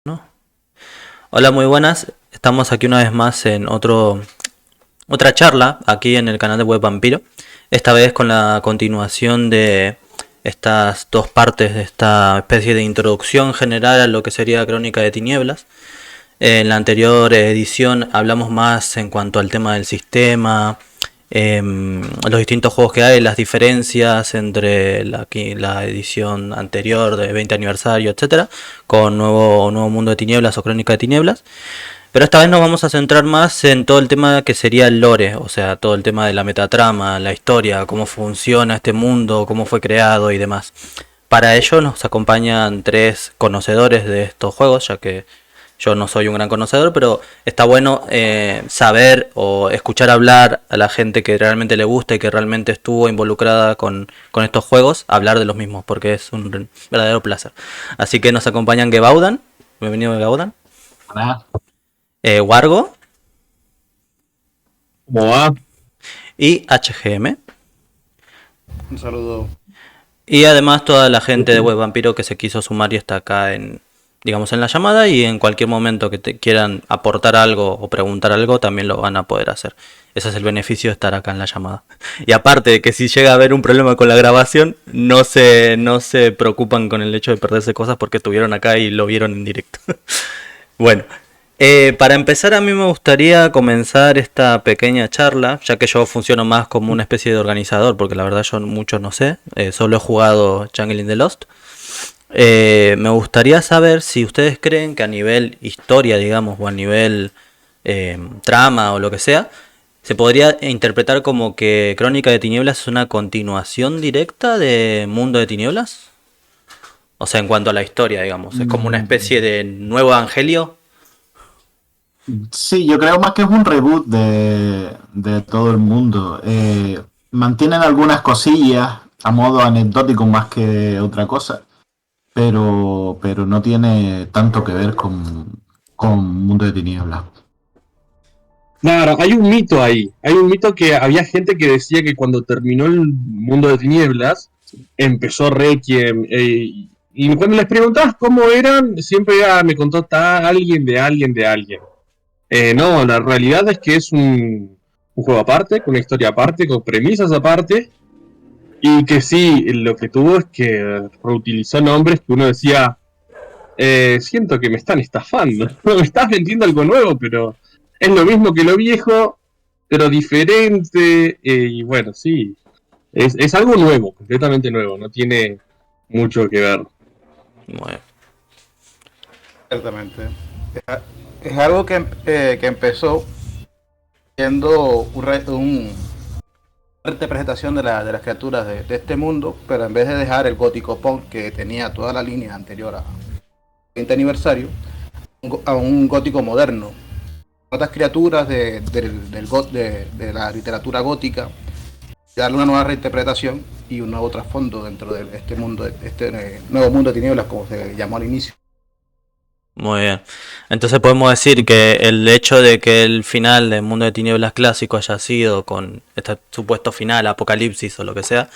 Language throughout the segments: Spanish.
¿No? Hola, muy buenas. Estamos aquí una vez más en otra charla aquí en el canal de Web Vampiro. Esta vez con la continuación de estas dos partes de esta especie de introducción general a lo que sería Crónica de Tinieblas. En la anterior edición hablamos más en cuanto al tema del sistema, los distintos juegos que hay, las diferencias entre la edición anterior de 20 aniversario, etcétera, con nuevo Mundo de Tinieblas o Crónica de Tinieblas. Pero esta vez nos vamos a centrar más en todo el tema que sería el lore, o sea, todo el tema de la metatrama, la historia, cómo funciona este mundo, cómo fue creado y demás. Para ello nos acompañan tres conocedores de estos juegos, ya que yo no soy un gran conocedor, pero está bueno saber o escuchar hablar a la gente que realmente le gusta y que realmente estuvo involucrada con estos juegos, hablar de los mismos, porque es un verdadero placer. Así que nos acompañan Gebaudan, bienvenido Gebaudan, Hola. Wargo ¿Cómo va? y HGM. Un saludo. Y además toda la gente de Web Vampiro que se quiso sumar y está acá digamos, en la llamada, y en cualquier momento que te quieran aportar algo o preguntar algo también lo van a poder hacer. Ese es el beneficio de estar acá en la llamada. Y aparte de que si llega a haber un problema con la grabación, no se preocupan con el hecho de perderse cosas porque estuvieron acá y lo vieron en directo. Bueno, para empezar a mí me gustaría comenzar esta pequeña charla, ya que yo funciono más como una especie de organizador, porque la verdad yo mucho no sé, solo he jugado Jungle in the Lost. Me gustaría saber si ustedes creen que a nivel historia, digamos, o a nivel trama o lo que sea, se podría interpretar como que Crónica de Tinieblas es una continuación directa de Mundo de Tinieblas. O sea, en cuanto a la historia, digamos, es como una especie de nuevo evangelio. Sí, yo creo más que es un reboot de todo el mundo. Mantienen algunas cosillas a modo anecdótico más que otra cosa, pero no tiene tanto que ver con Mundo de Tinieblas. Claro, hay un mito ahí. Hay un mito que había gente que decía que cuando terminó el mundo de tinieblas, empezó Requiem. Y cuando les preguntabas cómo eran, siempre me contó alguien de alguien de alguien. No, la realidad es que es un juego aparte, con una historia aparte, con premisas aparte. Y que sí, lo que tuvo es que reutilizó nombres que uno decía, siento que me están estafando. Me estás vendiendo algo nuevo, pero es lo mismo que lo viejo, pero diferente. Y bueno, sí, es algo nuevo, completamente nuevo. No tiene mucho que ver. Bueno, Ciertamente. Es algo que empezó siendo una representación de las criaturas de este mundo, pero en vez de dejar el gótico punk que tenía toda la línea anterior a 20 aniversario, a un gótico moderno. Otras criaturas de la literatura gótica, darle una nueva reinterpretación y un nuevo trasfondo dentro de este mundo, nuevo mundo de tinieblas, como se llamó al inicio. muy bien. Entonces podemos decir que el hecho de que el final del Mundo de Tinieblas clásico haya sido con este supuesto final, apocalipsis o lo que sea,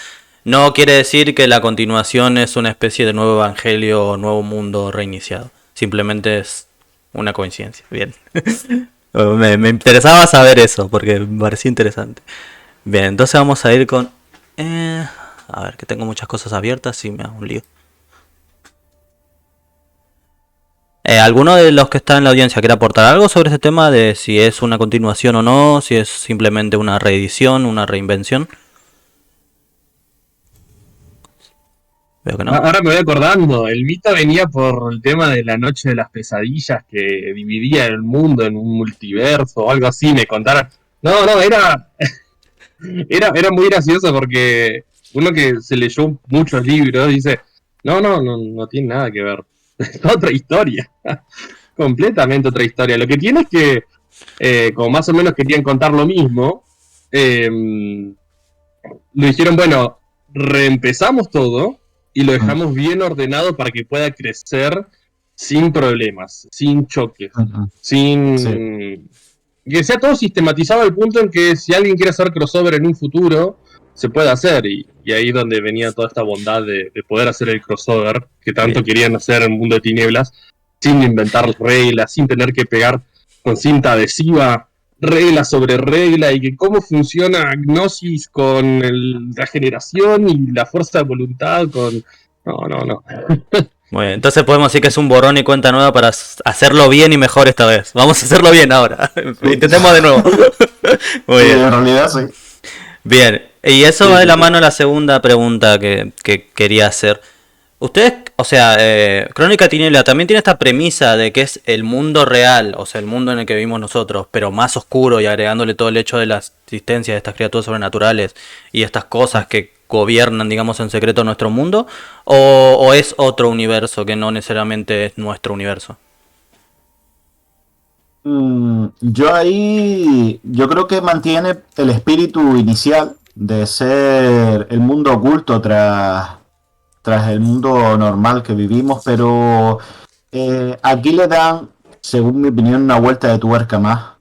no quiere decir que la continuación es una especie de nuevo evangelio o nuevo mundo reiniciado. Simplemente es una coincidencia. Bien. Me interesaba saber eso porque me parecía interesante. Bien, entonces vamos a ir con... a ver, que tengo muchas cosas abiertas y me hago un lío. ¿Alguno de los que está en la audiencia quiere aportar algo sobre este tema de si es una continuación o no, si es simplemente una reedición, una reinvención? Veo que no. Ahora me voy acordando, el mito venía por el tema de la noche de las pesadillas que dividía el mundo en un multiverso o algo así, me contaron. No, no, era muy gracioso porque uno que se leyó muchos libros dice, no tiene nada que ver. Es otra historia. Completamente otra historia. Lo que tiene es que, como más o menos querían contar lo mismo, lo dijeron, bueno, reempezamos todo y lo dejamos bien ordenado para que pueda crecer sin problemas, sin choques, Sí. sin... Que sea todo sistematizado al punto en que si alguien quiere hacer crossover en un futuro, se puede hacer. Y ahí es donde venía toda esta bondad de poder hacer el crossover que tanto Bien. querían hacer en Mundo de Tinieblas. sin inventar reglas, sin tener que pegar con cinta adhesiva regla sobre regla, y que cómo funciona Gnosis con la generación y la fuerza de voluntad con... No. Muy bien, entonces podemos decir que es un borrón y cuenta nueva para hacerlo bien y mejor esta vez. Vamos a hacerlo bien ahora. Intentemos de nuevo. Muy bien. En realidad sí. Bien, y eso va de la mano a la segunda pregunta que quería hacer. Ustedes, o sea, Crónica Tiniebla también tiene esta premisa de que es el mundo real, o sea, el mundo en el que vivimos nosotros, pero más oscuro, y agregándole todo el hecho de la existencia de estas criaturas sobrenaturales y estas cosas que gobiernan, digamos, en secreto nuestro mundo, o es otro universo que no necesariamente es nuestro universo. Yo creo que mantiene el espíritu inicial de ser el mundo oculto tras el mundo normal que vivimos, pero aquí le dan, según mi opinión, una vuelta de tuerca más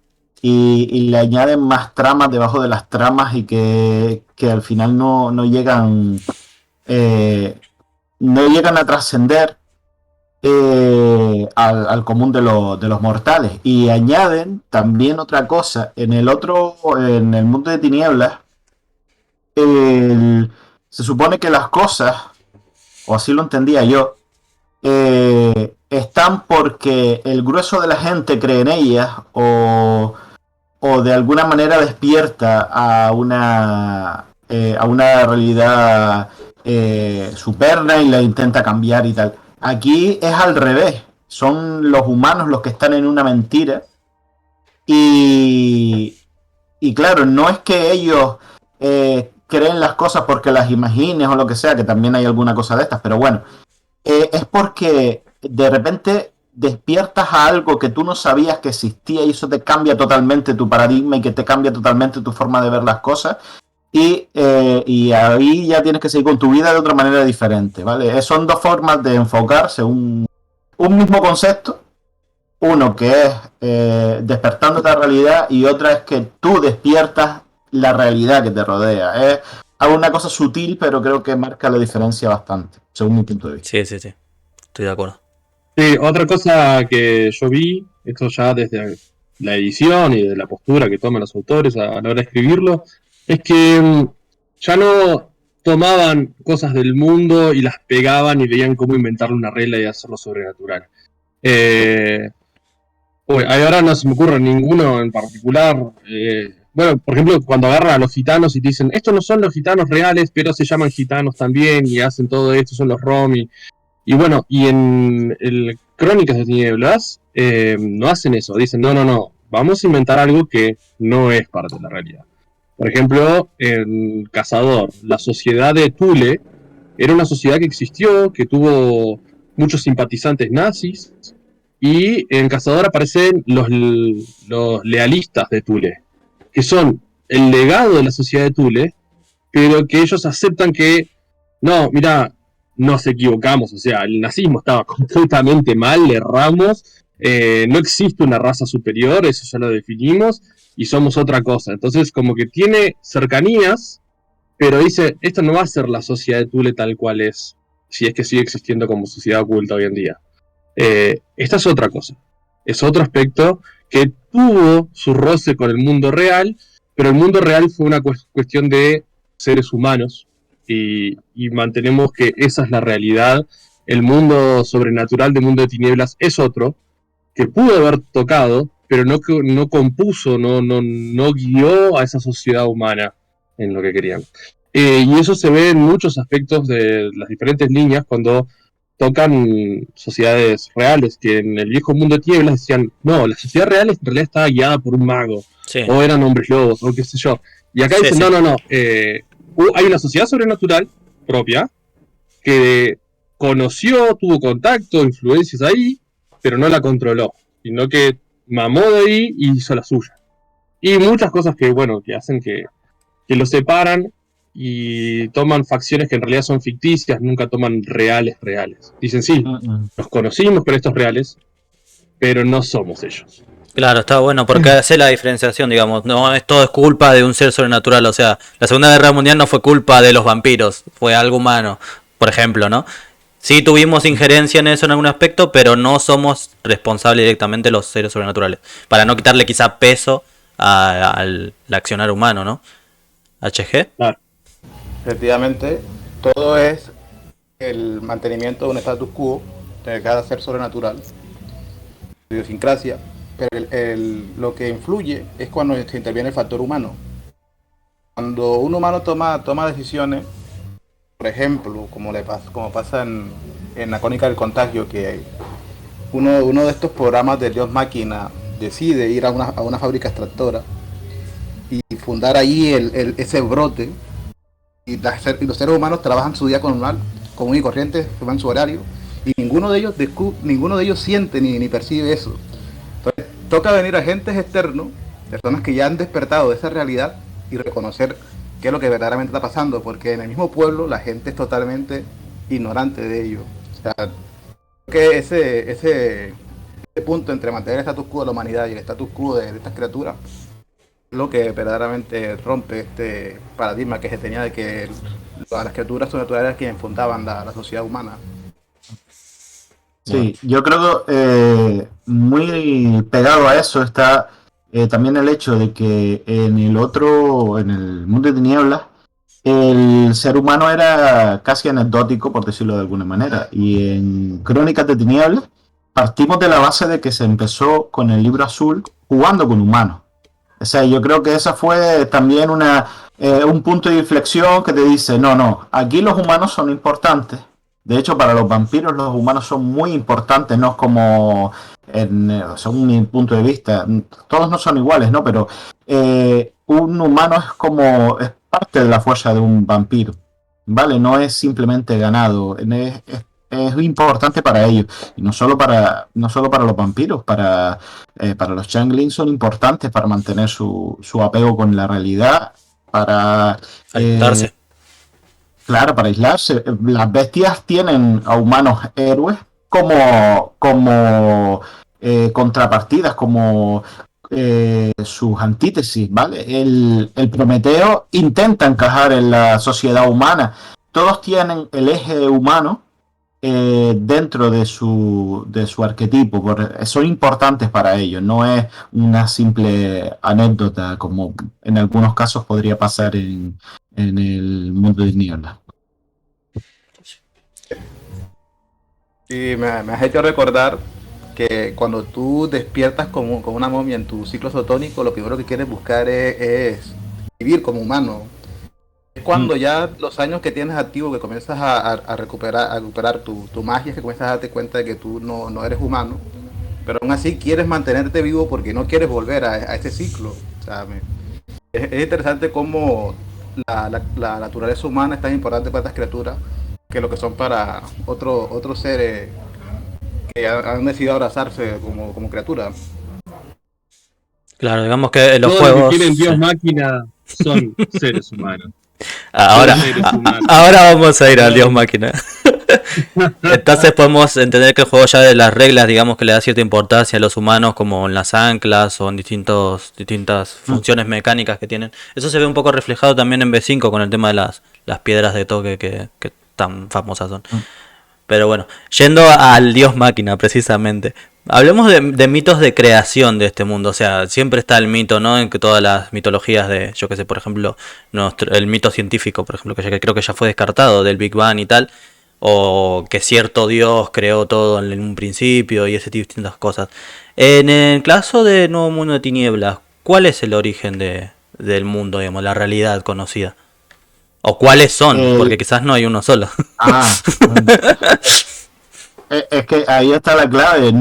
y le añaden más tramas debajo de las tramas y que al final no llegan a trascender al común de los mortales. Y añaden también otra cosa: en el mundo de tinieblas, se supone que las cosas, o así lo entendía yo, están porque el grueso de la gente cree en ellas o de alguna manera despierta a una realidad superna y la intenta cambiar y tal. Aquí es al revés, son los humanos los que están en una mentira y claro, no es que ellos creen las cosas porque las imagines o lo que sea, que también hay alguna cosa de estas, pero bueno, es porque de repente despiertas a algo que tú no sabías que existía y eso te cambia totalmente tu paradigma y que te cambia totalmente tu forma de ver las cosas y ahí ya tienes que seguir con tu vida de otra manera diferente, ¿vale? Son dos formas de enfocarse un mismo concepto. Uno que es despertando la realidad y otra es que tú despiertas la realidad que te rodea. Es una cosa sutil, pero creo que marca la diferencia bastante, según mi punto de vista. Sí, estoy de acuerdo. Sí, otra cosa que yo vi, esto ya desde la edición y de la postura que toman los autores a la hora de escribirlo, es que ya no tomaban cosas del mundo y las pegaban y veían cómo inventarle una regla y hacerlo sobrenatural. Ahora no se me ocurre ninguno en particular. Bueno, por ejemplo, cuando agarran a los gitanos y te dicen, estos no son los gitanos reales, pero se llaman gitanos también y hacen todo esto, son los romi. Y bueno, y en el Crónicas de Tinieblas no hacen eso, dicen, no, vamos a inventar algo que no es parte de la realidad. Por ejemplo, en Cazador, la sociedad de Thule era una sociedad que existió, que tuvo muchos simpatizantes nazis, y en Cazador aparecen los lealistas de Thule, que son el legado de la sociedad de Thule, pero que ellos aceptan que, no, mira, nos equivocamos, o sea, el nazismo estaba completamente mal, le erramos, no existe una raza superior, eso ya lo definimos, y somos otra cosa. Entonces, como que tiene cercanías, pero dice, esto no va a ser la sociedad de Thule tal cual es, si es que sigue existiendo como sociedad oculta hoy en día. Esta es otra cosa, es otro aspecto que tuvo su roce con el mundo real, pero el mundo real fue una cuestión de seres humanos, y mantenemos que esa es la realidad. El mundo sobrenatural del mundo de tinieblas es otro, que pudo haber tocado, pero no compuso, no guió a esa sociedad humana en lo que querían. Y eso se ve en muchos aspectos de las diferentes líneas cuando tocan sociedades reales, que en el viejo mundo de tinieblas decían, no, la sociedad real en realidad estaba guiada por un mago, sí, o eran hombres lobos, o qué sé yo. Y acá dicen, no, hay una sociedad sobrenatural propia que conoció, tuvo contacto, influencias ahí, pero no la controló, sino que mamó de ahí y hizo la suya. Y muchas cosas que, bueno, que hacen que lo separan y toman facciones que en realidad son ficticias, nunca toman reales. Dicen, sí, los conocimos con estos reales, pero no somos ellos. Claro, está bueno porque hace la diferenciación, digamos, no todo es culpa de un ser sobrenatural, o sea, la Segunda Guerra Mundial no fue culpa de los vampiros, fue algo humano, por ejemplo, ¿no? Sí tuvimos injerencia en eso en algún aspecto, pero no somos responsables directamente los seres sobrenaturales. Para no quitarle quizá peso al accionar humano, ¿no? HG. Claro. Efectivamente, todo es el mantenimiento de un status quo de cada ser sobrenatural, idiosincrasia, pero lo que influye es cuando se interviene el factor humano. Cuando un humano toma decisiones, por ejemplo, como pasa en la crónica del contagio, que uno de estos programas de Dios Máquina decide ir a una fábrica extractora y fundar ahí ese brote, y los seres humanos trabajan su día normal, común y corriente, toman su horario, y ninguno de ellos siente ni percibe eso. Entonces, toca venir a agentes externos, personas que ya han despertado de esa realidad, y reconocer qué es lo que verdaderamente está pasando, porque en el mismo pueblo la gente es totalmente ignorante de ello. O sea, creo que ese punto entre mantener el status quo de la humanidad y el status quo de estas criaturas es lo que verdaderamente rompe este paradigma que se tenía de que las criaturas sobrenaturales eran quienes fundaban la sociedad humana. Sí, yo creo que muy pegado a eso está también el hecho de que en el mundo de tinieblas, el ser humano era casi anecdótico, por decirlo de alguna manera. Y en Crónicas de Tinieblas partimos de la base de que se empezó con el Libro Azul jugando con humanos. O sea, yo creo que esa fue también un punto de inflexión que te dice, no, aquí los humanos son importantes. De hecho, para los vampiros los humanos son muy importantes, no es como, según mi punto de vista, todos no son iguales, ¿no? Pero un humano es parte de la fuerza de un vampiro, ¿vale? No es simplemente ganado, es importante para ellos. Y no solo para los vampiros, para los changelings son importantes para mantener su apego con la realidad, para... Alentarse. Claro, para aislarse. Las bestias tienen a humanos héroes como contrapartidas, como sus antítesis, ¿vale? El Prometeo intenta encajar en la sociedad humana. Todos tienen el eje humano dentro de su arquetipo, son importantes para ellos, no es una simple anécdota como en algunos casos podría pasar en el mundo de Niebla. Y me has hecho recordar que cuando tú despiertas como una momia en tu ciclo sotónico, lo primero que quieres buscar es vivir como humano. Es cuando ya los años que tienes activo, que comienzas a recuperar tu magia, que comienzas a darte cuenta de que tú no eres humano, pero aún así quieres mantenerte vivo porque no quieres volver a ese ciclo. O sea, es interesante cómo la naturaleza humana es tan importante para estas criaturas que lo que son para otros seres que han decidido abrazarse como criaturas. Claro, digamos que los Todos los juegos... que tienen Dios Máquina son seres humanos. Ahora, Son seres humanos. ahora vamos a ir al Dios Máquina. Entonces podemos entender que el juego ya de las reglas, digamos que le da cierta importancia a los humanos, como en las anclas o en distintas funciones mecánicas que tienen. Eso se ve un poco reflejado también en B5 con el tema de las piedras de toque que tan famosas son. Pero bueno, yendo al Dios Máquina precisamente. Hablemos de mitos de creación de este mundo. O sea, siempre está el mito, ¿no? En que todas las mitologías de, yo que sé, por ejemplo, el mito científico, por ejemplo, que creo que ya fue descartado, del Big Bang y tal. O que cierto Dios creó todo en un principio y ese tipo de distintas cosas. En el caso de Nuevo Mundo de Tinieblas, ¿cuál es el origen del mundo, digamos, la realidad conocida? ¿O cuáles son? Porque quizás no hay uno solo. Es que ahí está la clave.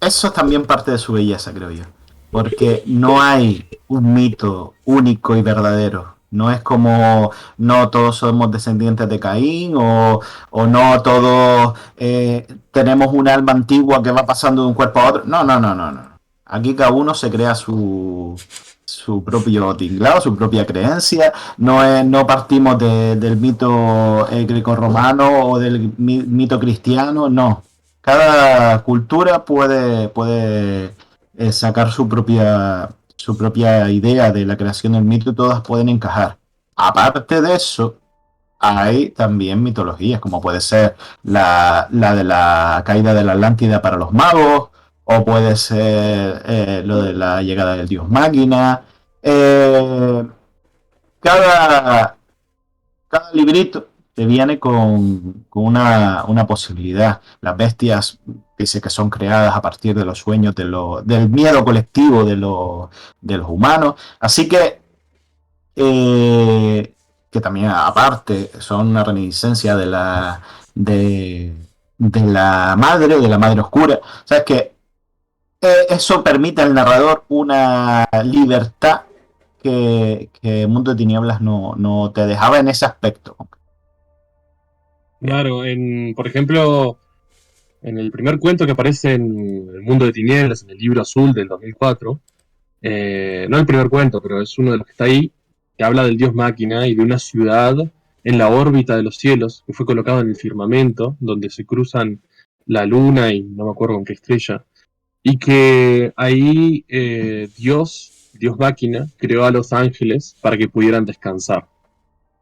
Eso es también parte de su belleza, creo yo. Porque no hay un mito único y verdadero. No es como no todos somos descendientes de Caín o no todos tenemos un alma antigua que va pasando de un cuerpo a otro. No. Aquí cada uno se crea su propio tinglado, su propia creencia. No partimos del mito grecorromano o del mito cristiano, no. Cada cultura puede sacar su propia idea de la creación del mito y todas pueden encajar. Aparte de eso, hay también mitologías, como puede ser la de la caída de la Atlántida para los magos, o puede ser lo de la llegada del dios máquina. Eh, cada, cada librito te viene con una posibilidad. Las bestias dice que son creadas a partir de los sueños, del miedo colectivo de los humanos. Así eh, que también aparte son una reminiscencia de, de la madre oscura. O sea, es que eso permite al narrador una libertad que Mundo de Tinieblas no te dejaba en ese aspecto. Claro, por ejemplo, en el primer cuento que aparece en El Mundo de Tinieblas, en el libro azul del 2004, no el primer cuento, pero es uno de los que está ahí, que habla del dios máquina y de una ciudad en la órbita de los cielos, que fue colocado en el firmamento, donde se cruzan la luna y no me acuerdo con qué estrella, y que ahí Dios máquina, creó a los ángeles para que pudieran descansar.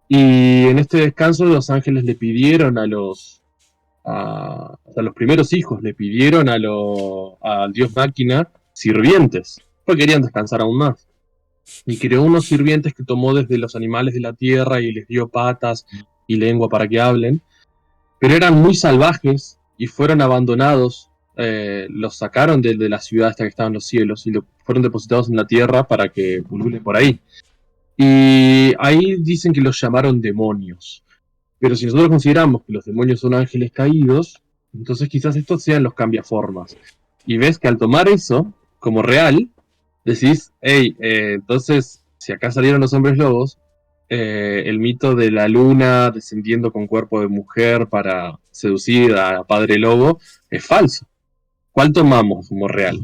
Y en este descanso los ángeles le pidieron a los primeros hijos, le pidieron al dios máquina sirvientes, porque querían descansar aún más. Y creó unos sirvientes que tomó desde los animales de la tierra y les dio patas y lengua para que hablen, pero eran muy salvajes y fueron abandonados. Los sacaron de la ciudad hasta que estaban en los cielos y fueron depositados en la tierra para que pululen por ahí. Y ahí dicen que los llamaron demonios. Pero si nosotros consideramos que los demonios son ángeles caídos, entonces quizás estos sean los cambiaformas. Y ves que al tomar eso como real, decís, hey, entonces, si acá salieron los hombres lobos, el mito de la luna descendiendo con cuerpo de mujer para seducir a Padre Lobo es falso. ¿Cuál tomamos como real?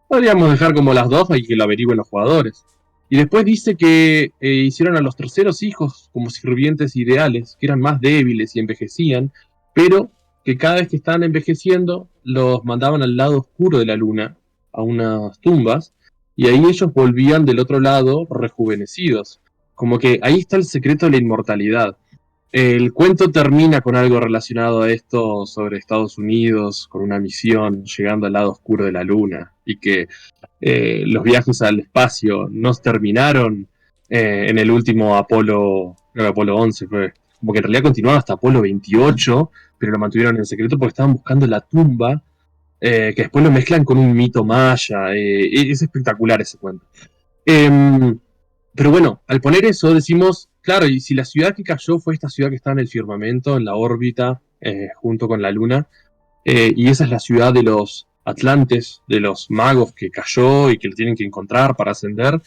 Podríamos dejar como las dos y que lo averigüen los jugadores. Y después dice que hicieron a los terceros hijos como sirvientes ideales, que eran más débiles y envejecían, pero que cada vez que estaban envejeciendo los mandaban al lado oscuro de la luna, a unas tumbas, y ahí ellos volvían del otro lado rejuvenecidos. Como que ahí está el secreto de la inmortalidad. El cuento termina con algo relacionado a esto sobre Estados Unidos, con una misión llegando al lado oscuro de la luna, y que los viajes al espacio no terminaron en el último Apolo, creo que Apolo 11 fue, como que en realidad continuaba hasta Apolo 28, pero lo mantuvieron en secreto porque estaban buscando la tumba, que después lo mezclan con un mito maya, es espectacular ese cuento. Pero bueno, al poner eso decimos, claro, y si la ciudad que cayó fue esta ciudad que está en el firmamento, en la órbita, junto con la luna, y esa es la ciudad de los atlantes, de los magos que cayó y que lo tienen que encontrar para ascender.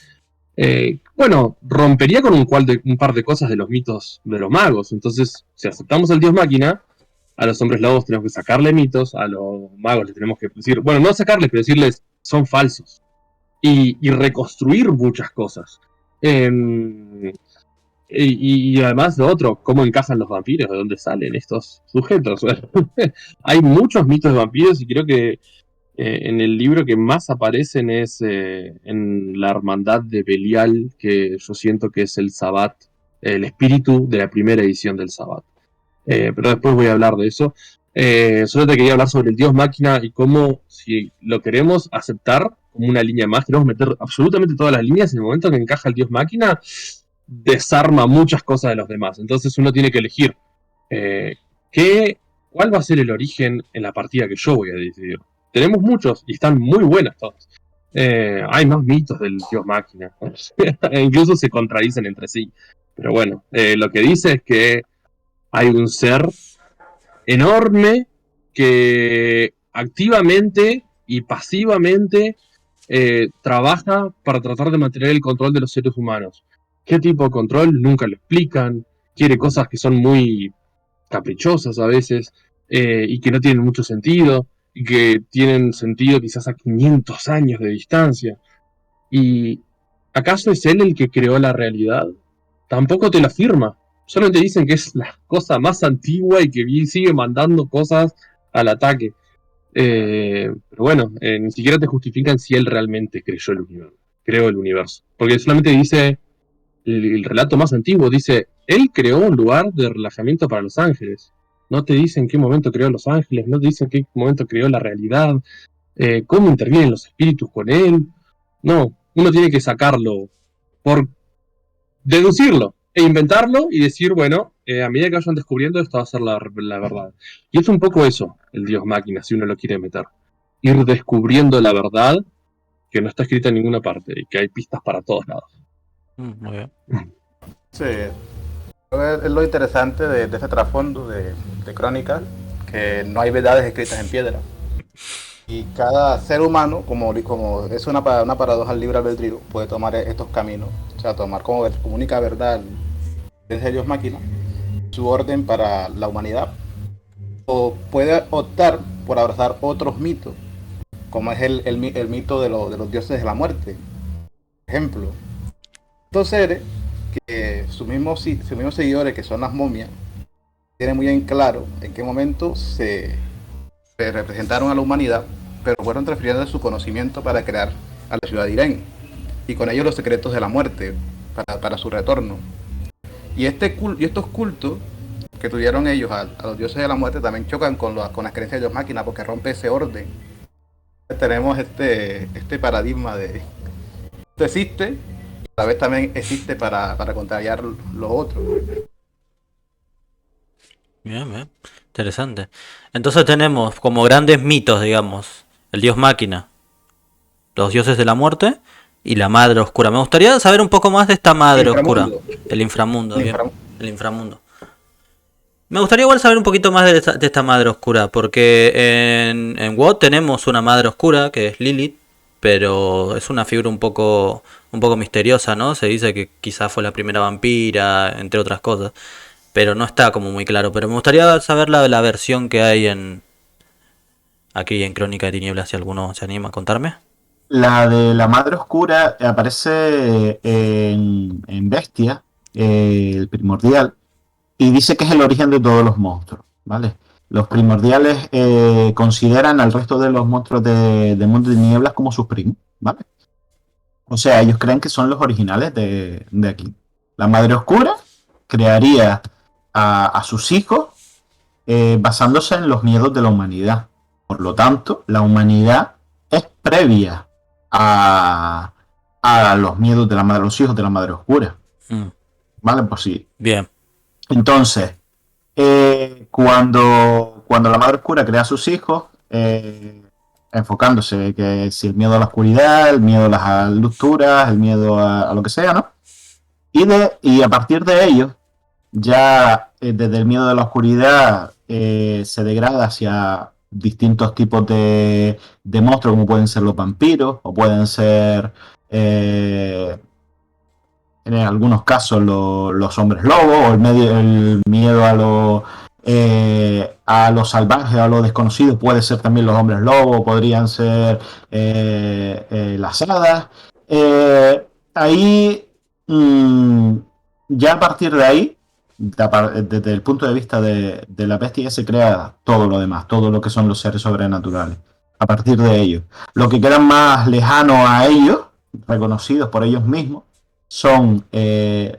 Bueno, rompería con un par de cosas de los mitos de los magos. Entonces, si aceptamos al dios máquina, a los hombres lobos tenemos que sacarle mitos, a los magos les tenemos que decir, bueno, no sacarles, pero decirles son falsos. Y reconstruir muchas cosas. Y además lo otro, cómo encajan los vampiros, de dónde salen estos sujetos. Hay muchos mitos de vampiros y creo que en el libro que más aparecen es en la hermandad de Belial, que yo siento que es el Sabbat, el espíritu de la primera edición del Sabbat. Pero después voy a hablar de eso. Solo te quería hablar sobre el dios máquina y cómo, si lo queremos aceptar como una línea más, queremos meter absolutamente todas las líneas. En el momento que encaja el dios máquina, desarma muchas cosas de los demás. Entonces uno tiene que elegir cuál va a ser el origen en la partida que yo voy a decidir. Tenemos muchos y están muy buenas todas. Hay más mitos del dios máquina. Incluso se contradicen entre sí. Pero bueno, lo que dice es que hay un ser enorme que activamente y pasivamente trabaja para tratar de mantener el control de los seres humanos. ¿Qué tipo de control? Nunca lo explican. Quiere cosas que son muy caprichosas a veces y que no tienen mucho sentido y que tienen sentido quizás a 500 años de distancia. ¿Y acaso es él el que creó la realidad? Tampoco te lo afirma. Solamente dicen que es la cosa más antigua y que sigue mandando cosas al ataque. Pero bueno, ni siquiera te justifican si él realmente creó el universo. Porque solamente dice, el relato más antiguo, dice, él creó un lugar de relajamiento para los ángeles. No te dice en qué momento creó los ángeles, no te dice en qué momento creó la realidad, cómo intervienen los espíritus con él. No, uno tiene que sacarlo por deducirlo e inventarlo y decir, bueno, a medida que vayan descubriendo esto va a ser la verdad. Y es un poco eso, el Dios máquina, si uno lo quiere meter. Ir descubriendo la verdad que no está escrita en ninguna parte y que hay pistas para todos lados. Muy bien. Sí, es lo interesante de ese trasfondo de Crónicas, que no hay verdades escritas en piedra. Y cada ser humano, como es una paradoja al libre albedrío, puede tomar estos caminos, o sea, tomar como única verdad desde Dios máquina, su orden para la humanidad, o puede optar por abrazar otros mitos, como es el mito de los dioses de la muerte. Por ejemplo, estos seres que sus mismos seguidores, que son las momias, tienen muy en claro en qué momento se representaron a la humanidad, pero fueron transfiriendo su conocimiento para crear a la ciudad de Irén, y con ello los secretos de la muerte para su retorno. Y estos cultos que tuvieron ellos a los dioses de la muerte también chocan con las creencias de Dios máquina, porque rompe ese orden. Tenemos este paradigma de esto existe, y a la vez también existe para contrariar lo otro. Bien, bien. Interesante. Entonces tenemos como grandes mitos, digamos, el dios máquina, los dioses de la muerte y la madre oscura. Me gustaría saber un poco más de esta madre oscura. El inframundo, bien. El inframundo. Me gustaría igual saber un poquito más de esta madre oscura, porque en WoW tenemos una madre oscura que es Lilith, pero es una figura un poco misteriosa, ¿no? Se dice que quizás fue la primera vampira, entre otras cosas, pero no está como muy claro. Pero me gustaría saber la versión que hay aquí en Crónica de Tinieblas, si alguno se anima a contarme. La de la Madre Oscura aparece en Bestia, el primordial, y dice que es el origen de todos los monstruos, ¿vale? Los primordiales consideran al resto de los monstruos de Mundo de Tinieblas como sus primos, ¿vale? O sea, ellos creen que son los originales de aquí. La Madre Oscura crearía a sus hijos basándose en los miedos de la humanidad. Por lo tanto, la humanidad es previa a los miedos de los hijos de la Madre Oscura. ¿Vale? Pues sí. Bien. Entonces, cuando la Madre Oscura crea a sus hijos, enfocándose que si el miedo a la oscuridad, el miedo a las lusturas, el miedo a lo que sea, ¿no? Y a partir de ello, ya desde el miedo de la oscuridad se degrada hacia distintos tipos de monstruos, como pueden ser los vampiros, o pueden ser en algunos casos los hombres lobos, o el miedo a lo salvaje, a lo desconocido, puede ser también los hombres lobos, podrían ser las hadas. Ahí, ya a partir de ahí, desde el punto de vista de la bestia, se crea todo lo demás, todo lo que son los seres sobrenaturales. A partir de ellos, lo que quedan más lejanos a ellos, reconocidos por ellos mismos, son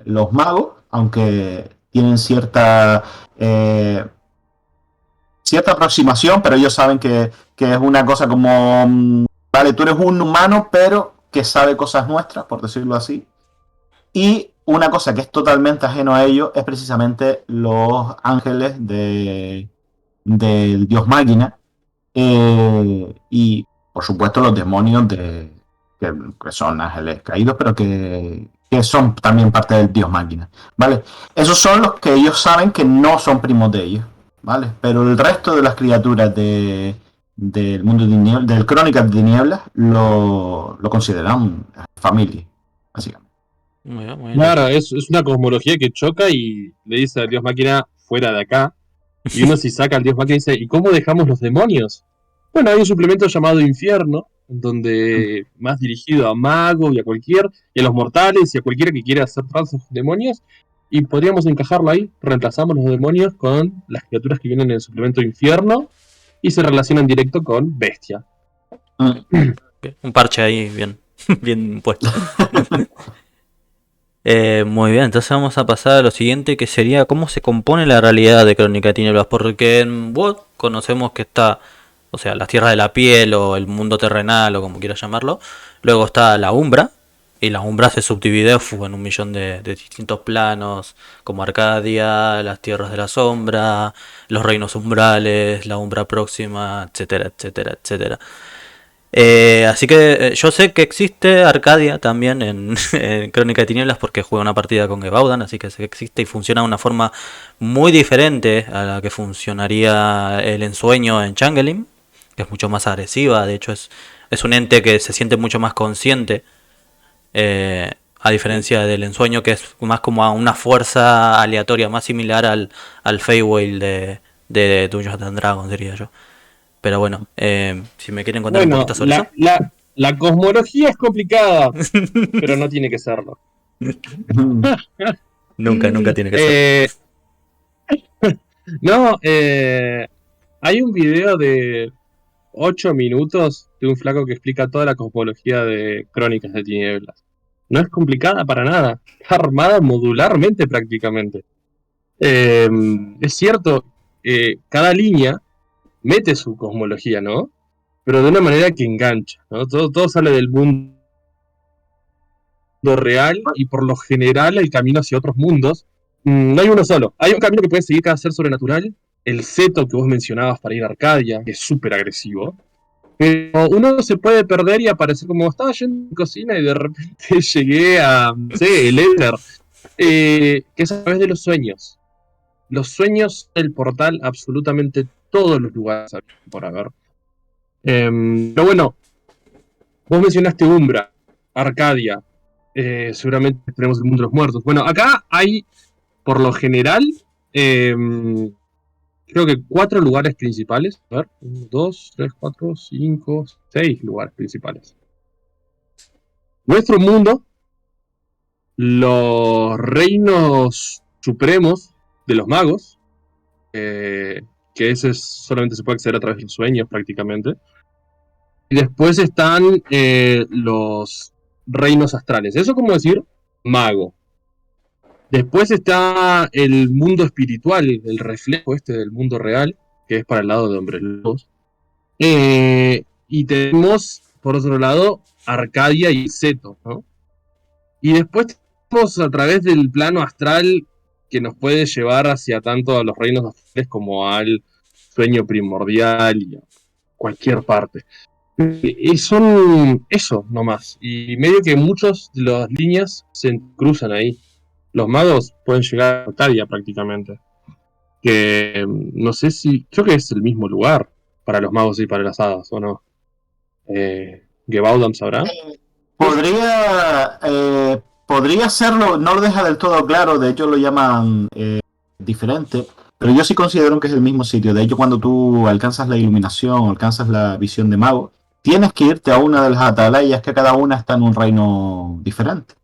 los magos, aunque tienen cierta aproximación, pero ellos saben que es una cosa como, vale, tú eres un humano, pero que sabe cosas nuestras, por decirlo así. Y una cosa que es totalmente ajeno a ellos es precisamente los ángeles del dios máquina, y por supuesto los demonios que son ángeles caídos, pero que son también parte del dios máquina, ¿vale? Esos son los que ellos saben que no son primos de ellos, ¿vale? Pero el resto de las criaturas del mundo de Tinieblas, del Crónicas de Tinieblas, lo consideran familia, básicamente. Muy bien. Claro, es una cosmología que choca y le dice al dios máquina fuera de acá. Y uno si saca al dios máquina y dice, ¿y cómo dejamos los demonios? Bueno, hay un suplemento llamado Infierno, donde más dirigido a magos y a los mortales y a cualquiera que quiera hacer falsos demonios, y podríamos encajarlo ahí. Reemplazamos los demonios con las criaturas que vienen en el suplemento Infierno y se relacionan directo con Bestia. Un parche ahí bien puesto. Muy bien, entonces vamos a pasar a lo siguiente, que sería cómo se compone la realidad de Crónica de Tinieblas, porque en WoD conocemos que está, o sea, las tierras de la piel o el mundo terrenal o como quieras llamarlo, luego está la Umbra, y la Umbra se subdivide en un millón de distintos planos, como Arcadia, las tierras de la sombra, los reinos umbrales, la Umbra próxima, etcétera, etcétera, etcétera. Así que yo sé que existe Arcadia también en Crónica de Tinieblas porque jugué una partida con Gebaudan, así que sé que existe y funciona de una forma muy diferente a la que funcionaría el ensueño en Changeling, que es mucho más agresiva, de hecho es un ente que se siente mucho más consciente, a diferencia del ensueño que es más como a una fuerza aleatoria, más similar al Feywild de Dungeons and Dragons, diría yo. Pero bueno, si me quieren contar un Bueno, poquito sobre eso. la cosmología es complicada, pero no tiene que serlo. Nunca tiene que ser. No, hay un video de 8 minutos de un flaco que explica toda la cosmología de Crónicas de Tinieblas. No es complicada para nada, está armada modularmente prácticamente. Es cierto, cada línea mete su cosmología, ¿no? Pero de una manera que engancha, ¿no? Todo sale del mundo real y por lo general el camino hacia otros mundos no hay uno solo. Hay un camino que puede seguir cada ser sobrenatural, el Seto que vos mencionabas para ir a Arcadia, que es súper agresivo. Pero uno se puede perder y aparecer como estaba yendo en cocina y de repente llegué a, no sé, el Éter, que es a través de los sueños. Los sueños del portal absolutamente todos los lugares por haber. Pero bueno, vos mencionaste Umbra, Arcadia, seguramente tenemos el mundo de los muertos. Bueno, acá hay, por lo general, creo que 4 lugares principales. A ver, 1, 2, 3, 4, 5, 6 lugares principales. Nuestro mundo, los reinos supremos de los magos, que ese solamente se puede acceder a través de los sueños prácticamente. Y después están los reinos astrales. Eso como decir mago. Después está el mundo espiritual, el reflejo del mundo real, que es para el lado de hombres lobos. Y tenemos, por otro lado, Arcadia y Seto, ¿no? Y después tenemos a través del plano astral que nos puede llevar hacia tanto a los reinos astrales como al sueño primordial y a cualquier parte. Y son eso nomás. Y medio que muchas de las líneas se cruzan ahí. Los magos pueden llegar a Arcadia prácticamente. Que no sé si. Creo que es el mismo lugar para los magos y para las hadas, ¿o no? Gebaudan sabrá. Podría serlo, no lo deja del todo claro, de hecho lo llaman diferente, pero yo sí considero que es el mismo sitio. De hecho, cuando tú alcanzas la iluminación, alcanzas la visión de mago, tienes que irte a una de las atalayas que cada una está en un reino diferente.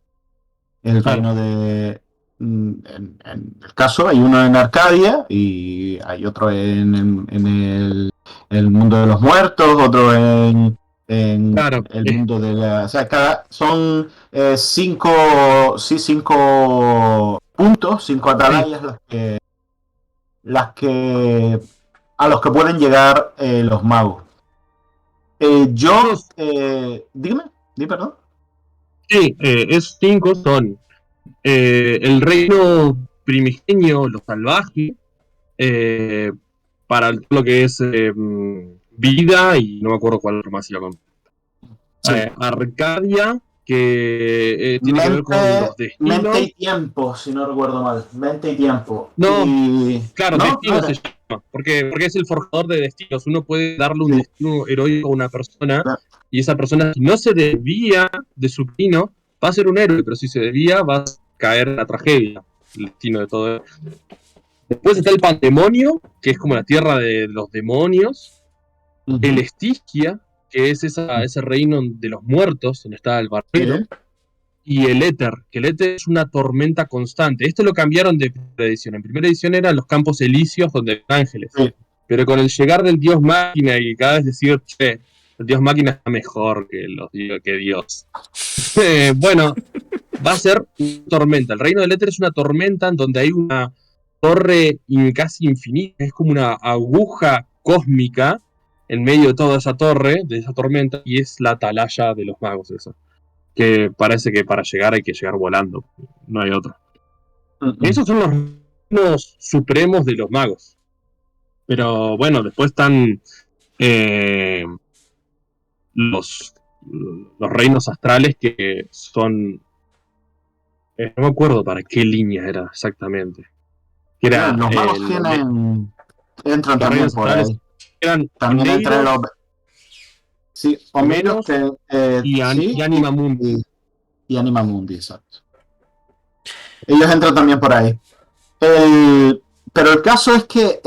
El reino de... En el caso, hay uno en Arcadia y hay otro en el mundo de los muertos, otro en Claro. el mundo de la... O sea, son 5 puntos, 5 atalayas a los que pueden llegar los magos. Dime, perdón. Sí, esos 5 son el reino primigenio, lo salvaje, para lo que es vida y no me acuerdo cuál otro más iba con. Sí. Arcadia, que tiene que ver con los destinos. Mente y tiempo, si no recuerdo mal. Mente y tiempo. No, y... claro, ¿no? destino se llama, porque es el forjador de destinos. Uno puede darle un destino heroico a una persona y esa persona, si no se desvía de su destino, va a ser un héroe, pero si se desvía, va a caer en la tragedia, el destino de todo. Después está el Pandemonio, que es como la tierra de los demonios. El Estigia, que es ese reino de los muertos, donde está el barbero. Y el Éter, que el Éter es una tormenta constante. Esto lo cambiaron de primera edición. En primera edición eran los campos elíseos donde hay ángeles. Pero con el llegar del dios máquina y cada vez decir, che, el dios máquina está mejor que Dios. Bueno, va a ser una tormenta. El reino del éter es una tormenta en donde hay una torre casi infinita, es como una aguja cósmica en medio de toda esa torre, de esa tormenta, y es la atalaya de los magos esa. Que parece que para llegar hay que llegar volando, no hay otra. Esos son los reinos supremos de los magos. Pero bueno, después están los reinos astrales que son... no me acuerdo para qué línea era exactamente. Que era, Los magos entran también por ahí. Eran también entre los... Sí, Omeros y Anima Mundi. Y Anima Mundi, exacto. Ellos entran también por ahí. Pero el caso es que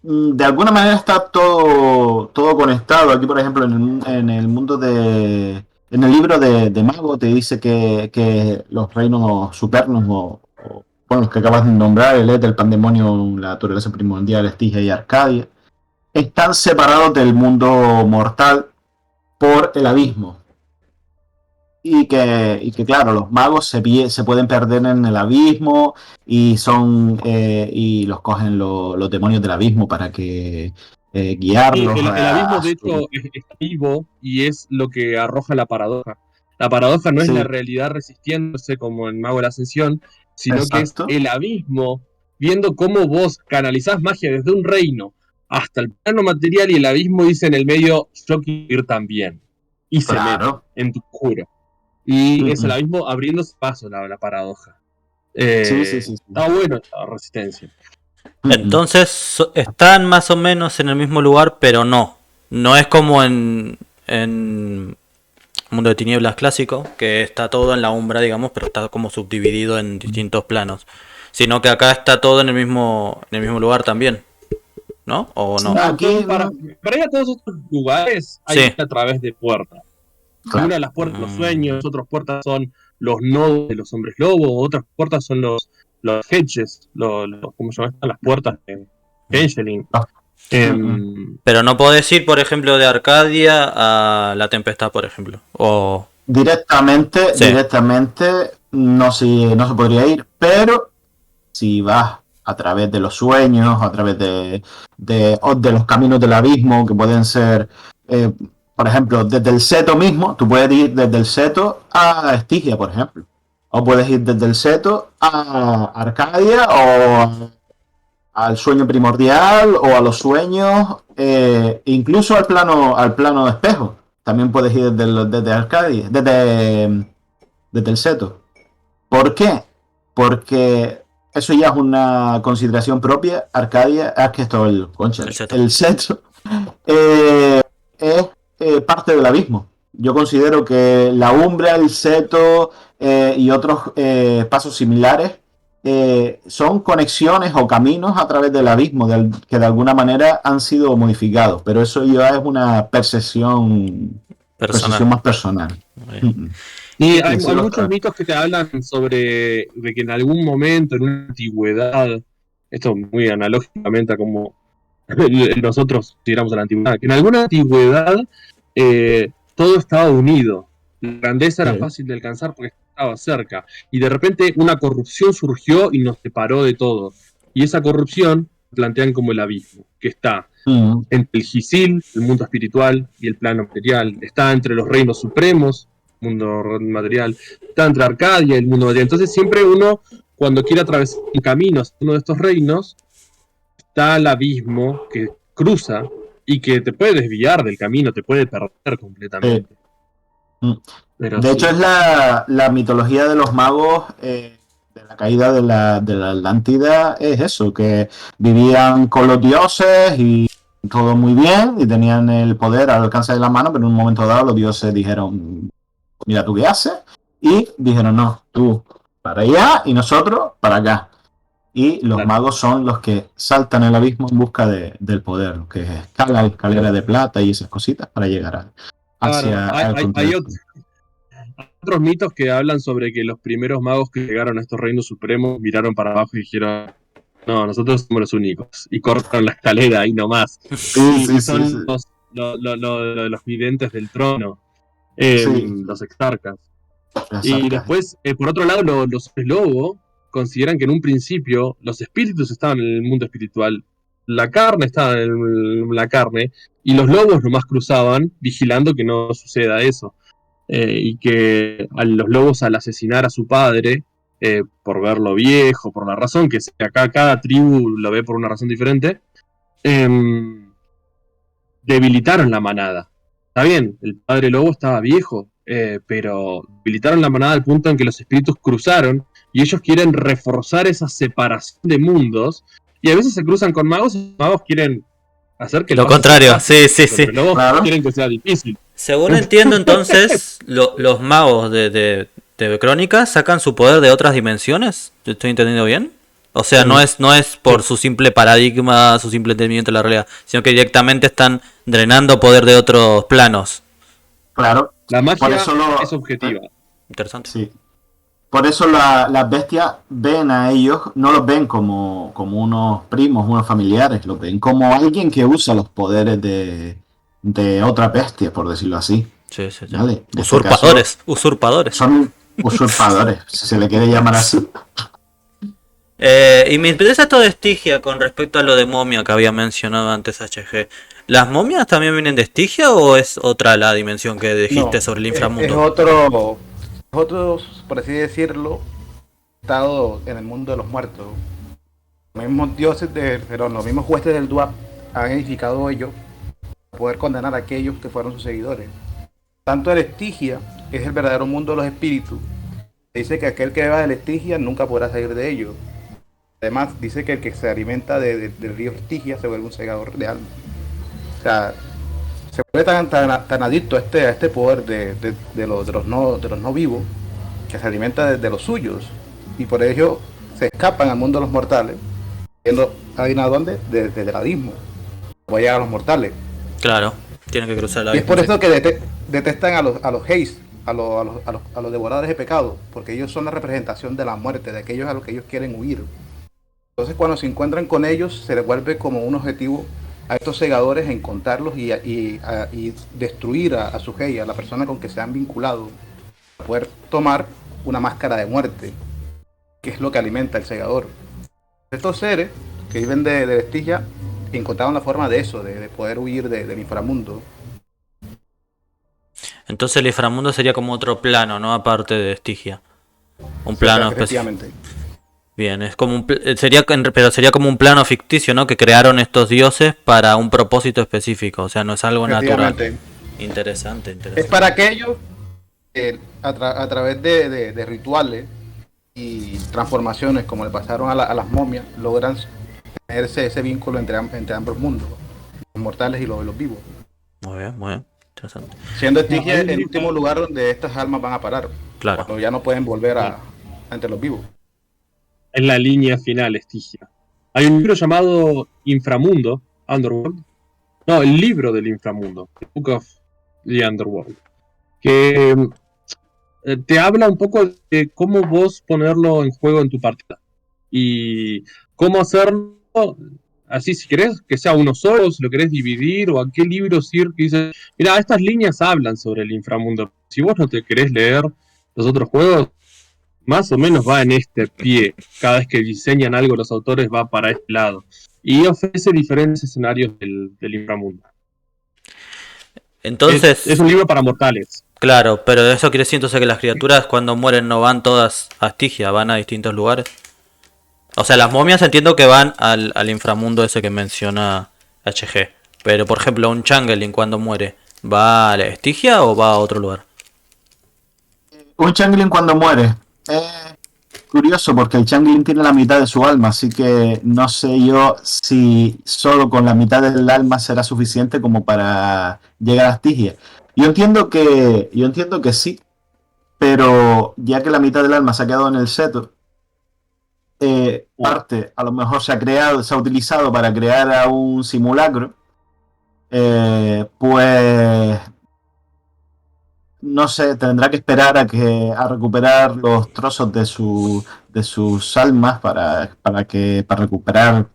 de alguna manera está todo conectado. Aquí, por ejemplo, en el mundo de... En el libro de Mago te dice que los reinos supernos bueno, los que acabas de nombrar, el éter, el pandemonio, la naturaleza primordial, Estigia y Arcadia, están separados del mundo mortal por el abismo. Y que claro, los magos se pueden perder en el abismo y y los cogen los demonios del abismo para que guiarlos. El abismo, de hecho, es vivo y es lo que arroja la paradoja. La paradoja no es la realidad resistiéndose como en Mago de la Ascensión, sino Exacto. que es el abismo, viendo cómo vos canalizás magia desde un reino hasta el plano material y el abismo dice en el medio, yo quiero ir también. Y se mete en tu juro. Y es el abismo abriéndose paso, la paradoja. Sí. Está bueno la resistencia. Entonces están más o menos en el mismo lugar, pero no. No es como en Mundo de Tinieblas clásico, que está todo en la umbra, digamos, pero está como subdividido en distintos planos. Sino que acá está todo en el mismo lugar también. ¿No? ¿O no? Aquí, para ir a todos estos lugares hay que ir a través de puertas. Claro. Una de las puertas los sueños, otras puertas son los nodos de los hombres lobos, otras puertas son los hedges, ¿cómo se llaman? Las puertas de Angeling. Pero no podés ir, por ejemplo, de Arcadia a la Tempestad, por ejemplo. O... Directamente no se podría ir, pero si vas a través de los sueños, a través de los caminos del abismo, que pueden ser... por ejemplo, desde el Seto mismo, tú puedes ir desde el Seto a Estigia, por ejemplo. O puedes ir desde el Seto a Arcadia o al sueño primordial o a los sueños, incluso al plano de espejo. También puedes ir desde Arcadia, desde el Seto. ¿Por qué? Porque eso ya es una consideración propia. Arcadia, que esto el Seto es parte del abismo. Yo considero que la umbra, el seto y otros pasos similares son conexiones o caminos a través del abismo que de alguna manera han sido modificados, pero eso ya es una percepción más personal. Y hay muchos mitos que te hablan sobre de que en algún momento, en una antigüedad, esto muy analógicamente a como nosotros tiramos a la antigüedad, que en alguna antigüedad todo estaba unido. La grandeza era fácil de alcanzar porque estaba cerca. Y de repente una corrupción surgió y nos separó de todo. Y esa corrupción plantean como el abismo, que está entre el Gisil, el mundo espiritual, y el plano material. Está entre los reinos supremos, mundo material. Está entre Arcadia y el mundo material. Entonces siempre uno, cuando quiere atravesar un camino hacia uno de estos reinos, está el abismo que cruza y que te puede desviar del camino, te puede perder completamente. Pero de hecho es la mitología de los magos de la caída de la Atlántida, es eso, que vivían con los dioses y todo muy bien y tenían el poder al alcance de la mano, pero en un momento dado los dioses dijeron, mira tú qué haces, y dijeron, no, tú para allá y nosotros para acá. Y los magos son los que saltan el abismo en busca del poder, los que escalan la escalera de plata y esas cositas para llegar hacia hay otros mitos que hablan sobre que los primeros magos que llegaron a estos reinos supremos miraron para abajo y dijeron, no, nosotros somos los únicos, y cortaron la escalera ahí nomás. Son los videntes del trono, los exarcas. Y Exacto. después, por otro lado, los lobos consideran que en un principio los espíritus estaban en el mundo espiritual, la carne estaba en la carne, y los lobos nomás cruzaban vigilando que no suceda eso. Y que a los lobos al asesinar a su padre, por verlo viejo, por la razón que sea, acá cada tribu lo ve por una razón diferente, debilitaron la manada. Está bien, el padre lobo estaba viejo, pero debilitaron la manada al punto en que los espíritus cruzaron y ellos quieren reforzar esa separación de mundos y a veces se cruzan con magos y los magos quieren hacer que el Lo paso sea contrario, fácil, sí, sí, pero sí. los lobos Claro. quieren que sea difícil. Según entiendo, entonces, los magos de Crónica sacan su poder de otras dimensiones. ¿Te estoy entendiendo bien? O sea, no es por su simple paradigma, su simple entendimiento de la realidad, sino que directamente están drenando poder de otros planos. Claro. La Por magia eso es objetiva. Interesante. Sí. Por eso las bestias ven a ellos, no los ven como unos primos, unos familiares, los ven como alguien que usa los poderes de otra bestia, por decirlo así. Sí, sí, sí. ¿Vale? En este Usurpadores, caso, usurpadores. son usurpadores, si se le quiere llamar así. Y me interesa esto de Estigia con respecto a lo de momia que había mencionado antes HG. ¿Las momias también vienen de Estigia o es otra la dimensión que dijiste No, sobre el es inframundo? otro, por así decirlo, estado en el mundo de los muertos. Los mismos los mismos jueces del Duap han edificado ellos para poder condenar a aquellos que fueron sus seguidores. Tanto el Estigia es el verdadero mundo de los espíritus. Dice que aquel que beba del Estigia nunca podrá salir de ello. Además, dice que el que se alimenta del río Estigia se vuelve un segador de alma. O sea, se vuelve tan adicto a este poder de los no vivos que se alimenta de los suyos y por ello se escapan al mundo de los mortales, yendo a dónde, desde el abismo, voy a llegar a los mortales. Claro, tienen que cruzar la Y es abismo. por eso que detestan a los Heis, a los devoradores de pecado, porque ellos son la representación de la muerte, de aquellos a los que ellos quieren huir. Entonces cuando se encuentran con ellos se les vuelve como un objetivo a estos segadores encontrarlos y destruir a su Hei, a la persona con que se han vinculado, para poder tomar una máscara de muerte, que es lo que alimenta el segador. Estos seres que viven de Estigia encontraron la forma de eso, de poder huir del inframundo. Entonces el inframundo sería como otro plano, ¿no? Aparte de Estigia. Un plano específico. Efectivamente. Bien, es como pero sería como un plano ficticio, ¿no? Que crearon estos dioses para un propósito específico. O sea, no es algo natural. Interesante, Es interesante. para aquellos que a través de rituales y transformaciones, como le pasaron a las momias, logran tener ese vínculo entre ambos mundos, los mortales y los vivos. Muy bien, interesante. Siendo Estigia el último lugar donde estas almas van a parar, Claro. cuando ya no pueden volver entre los vivos. Es la línea final, Estigia. Hay un libro llamado Inframundo, Underworld. No, el libro del inframundo, The Book of the Underworld, que te habla un poco de cómo vos ponerlo en juego en tu partida y cómo hacerlo así, si querés que sea uno solo, si lo querés dividir, o a qué libro ir que dice, mira, estas líneas hablan sobre el inframundo. Si vos no te querés leer los otros juegos, más o menos va en este pie. Cada vez que diseñan algo los autores va para este lado. Y ofrece diferentes escenarios del inframundo. Entonces, Es un libro para mortales. claro, pero eso quiere decir entonces que las criaturas cuando mueren no van todas a Estigia, van a distintos lugares. O sea, las momias entiendo que van al inframundo ese que menciona HG. Pero por ejemplo, un Changeling cuando muere, ¿va a la Estigia o va a otro lugar? Un changeling cuando muere. Curioso porque el changeling tiene la mitad de su alma, así que no sé yo si solo con la mitad del alma será suficiente como para llegar a Stygia. Yo entiendo que sí, pero ya que la mitad del alma se ha quedado en el seto, parte a lo mejor se ha utilizado para crear a un simulacro, pues no sé, tendrá que esperar a recuperar los trozos de sus almas para recuperar,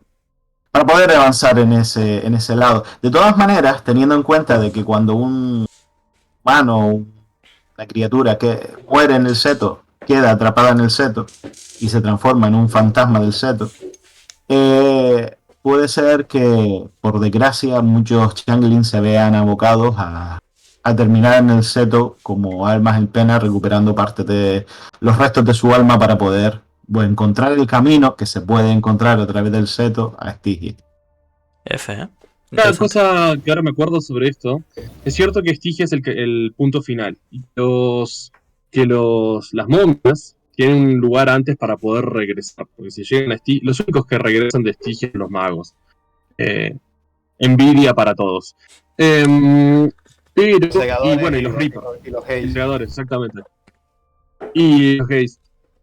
para poder avanzar en ese lado. De todas maneras, teniendo en cuenta de que cuando un humano, la criatura que muere en el seto, queda atrapada en el seto y se transforma en un fantasma del seto, puede ser que, por desgracia, muchos changelings se vean abocados a terminar en el seto como almas en pena, recuperando parte de los restos de su alma para poder encontrar el camino que se puede encontrar a través del seto a Stygia. F, ¿eh? Una Interesante. cosa que ahora me acuerdo sobre esto, es cierto que Stygia es el punto final, y las momias tienen un lugar antes para poder regresar, porque si llegan a Stygia, los únicos que regresan de Stygia son los magos. Envidia para todos. Pero, Los segadores y bueno, y los Reaper. y los Los Haze. segadores, exactamente. Y los Haze.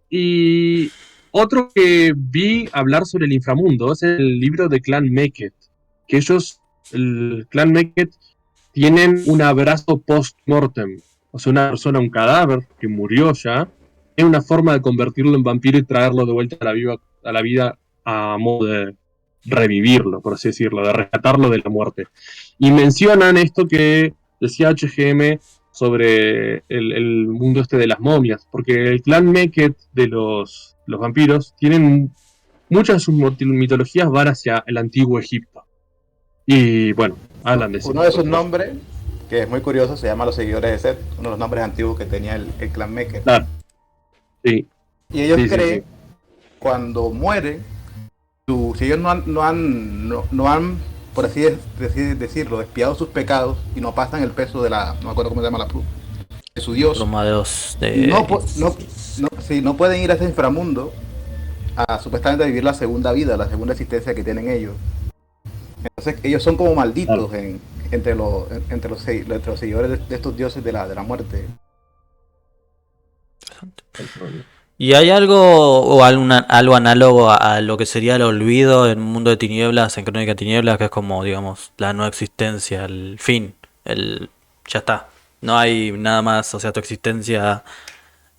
Y otro que vi hablar sobre el inframundo es el libro de Clan Meket. Que ellos, el Clan Meket, tienen un abrazo post-mortem. O sea, una persona, un cadáver que murió ya, es una forma de convertirlo en vampiro y traerlo de vuelta a la vida a modo de revivirlo, por así decirlo, de rescatarlo de la muerte. Y mencionan esto que decía HGM sobre el mundo este de las momias, porque el clan Meket de los vampiros tienen muchas de sus mitologías van hacia el antiguo Egipto. Y bueno, hablan de eso. Uno de sus nombres, que es muy curioso, se llama Los Seguidores de Set, uno de los nombres antiguos que tenía el clan Meket. Claro. Sí. Y ellos Sí, sí, creen, sí. cuando mueren, si ellos no han, por así decirlo, expiado sus pecados y no pasan el peso de no me acuerdo cómo se llama de su dios, Broma de los no pueden ir a ese inframundo a supuestamente vivir la segunda vida, la segunda existencia que tienen ellos. Entonces ellos son como malditos Claro. entre los seguidores de estos dioses de la muerte. ¿Y hay algo o algo análogo a lo que sería el olvido en Mundo de Tinieblas, en Crónica de Tinieblas, que es como, digamos, la no existencia, el fin, ya está, no hay nada más, o sea, tu existencia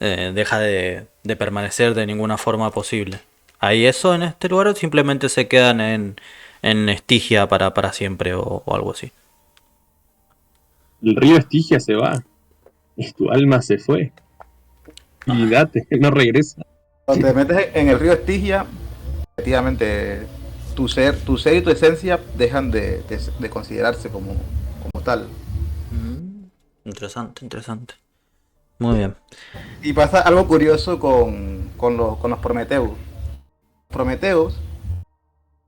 deja de permanecer de ninguna forma posible? ¿Hay eso en este lugar o simplemente se quedan en Estigia para siempre o algo así? El río Estigia se va. Y tu alma se fue. Y date, no regresa. Cuando te metes en el río Estigia, efectivamente tu ser y tu esencia dejan de considerarse como tal. Interesante, interesante. Muy bien. Y pasa algo curioso con los Prometeus. Prometeus,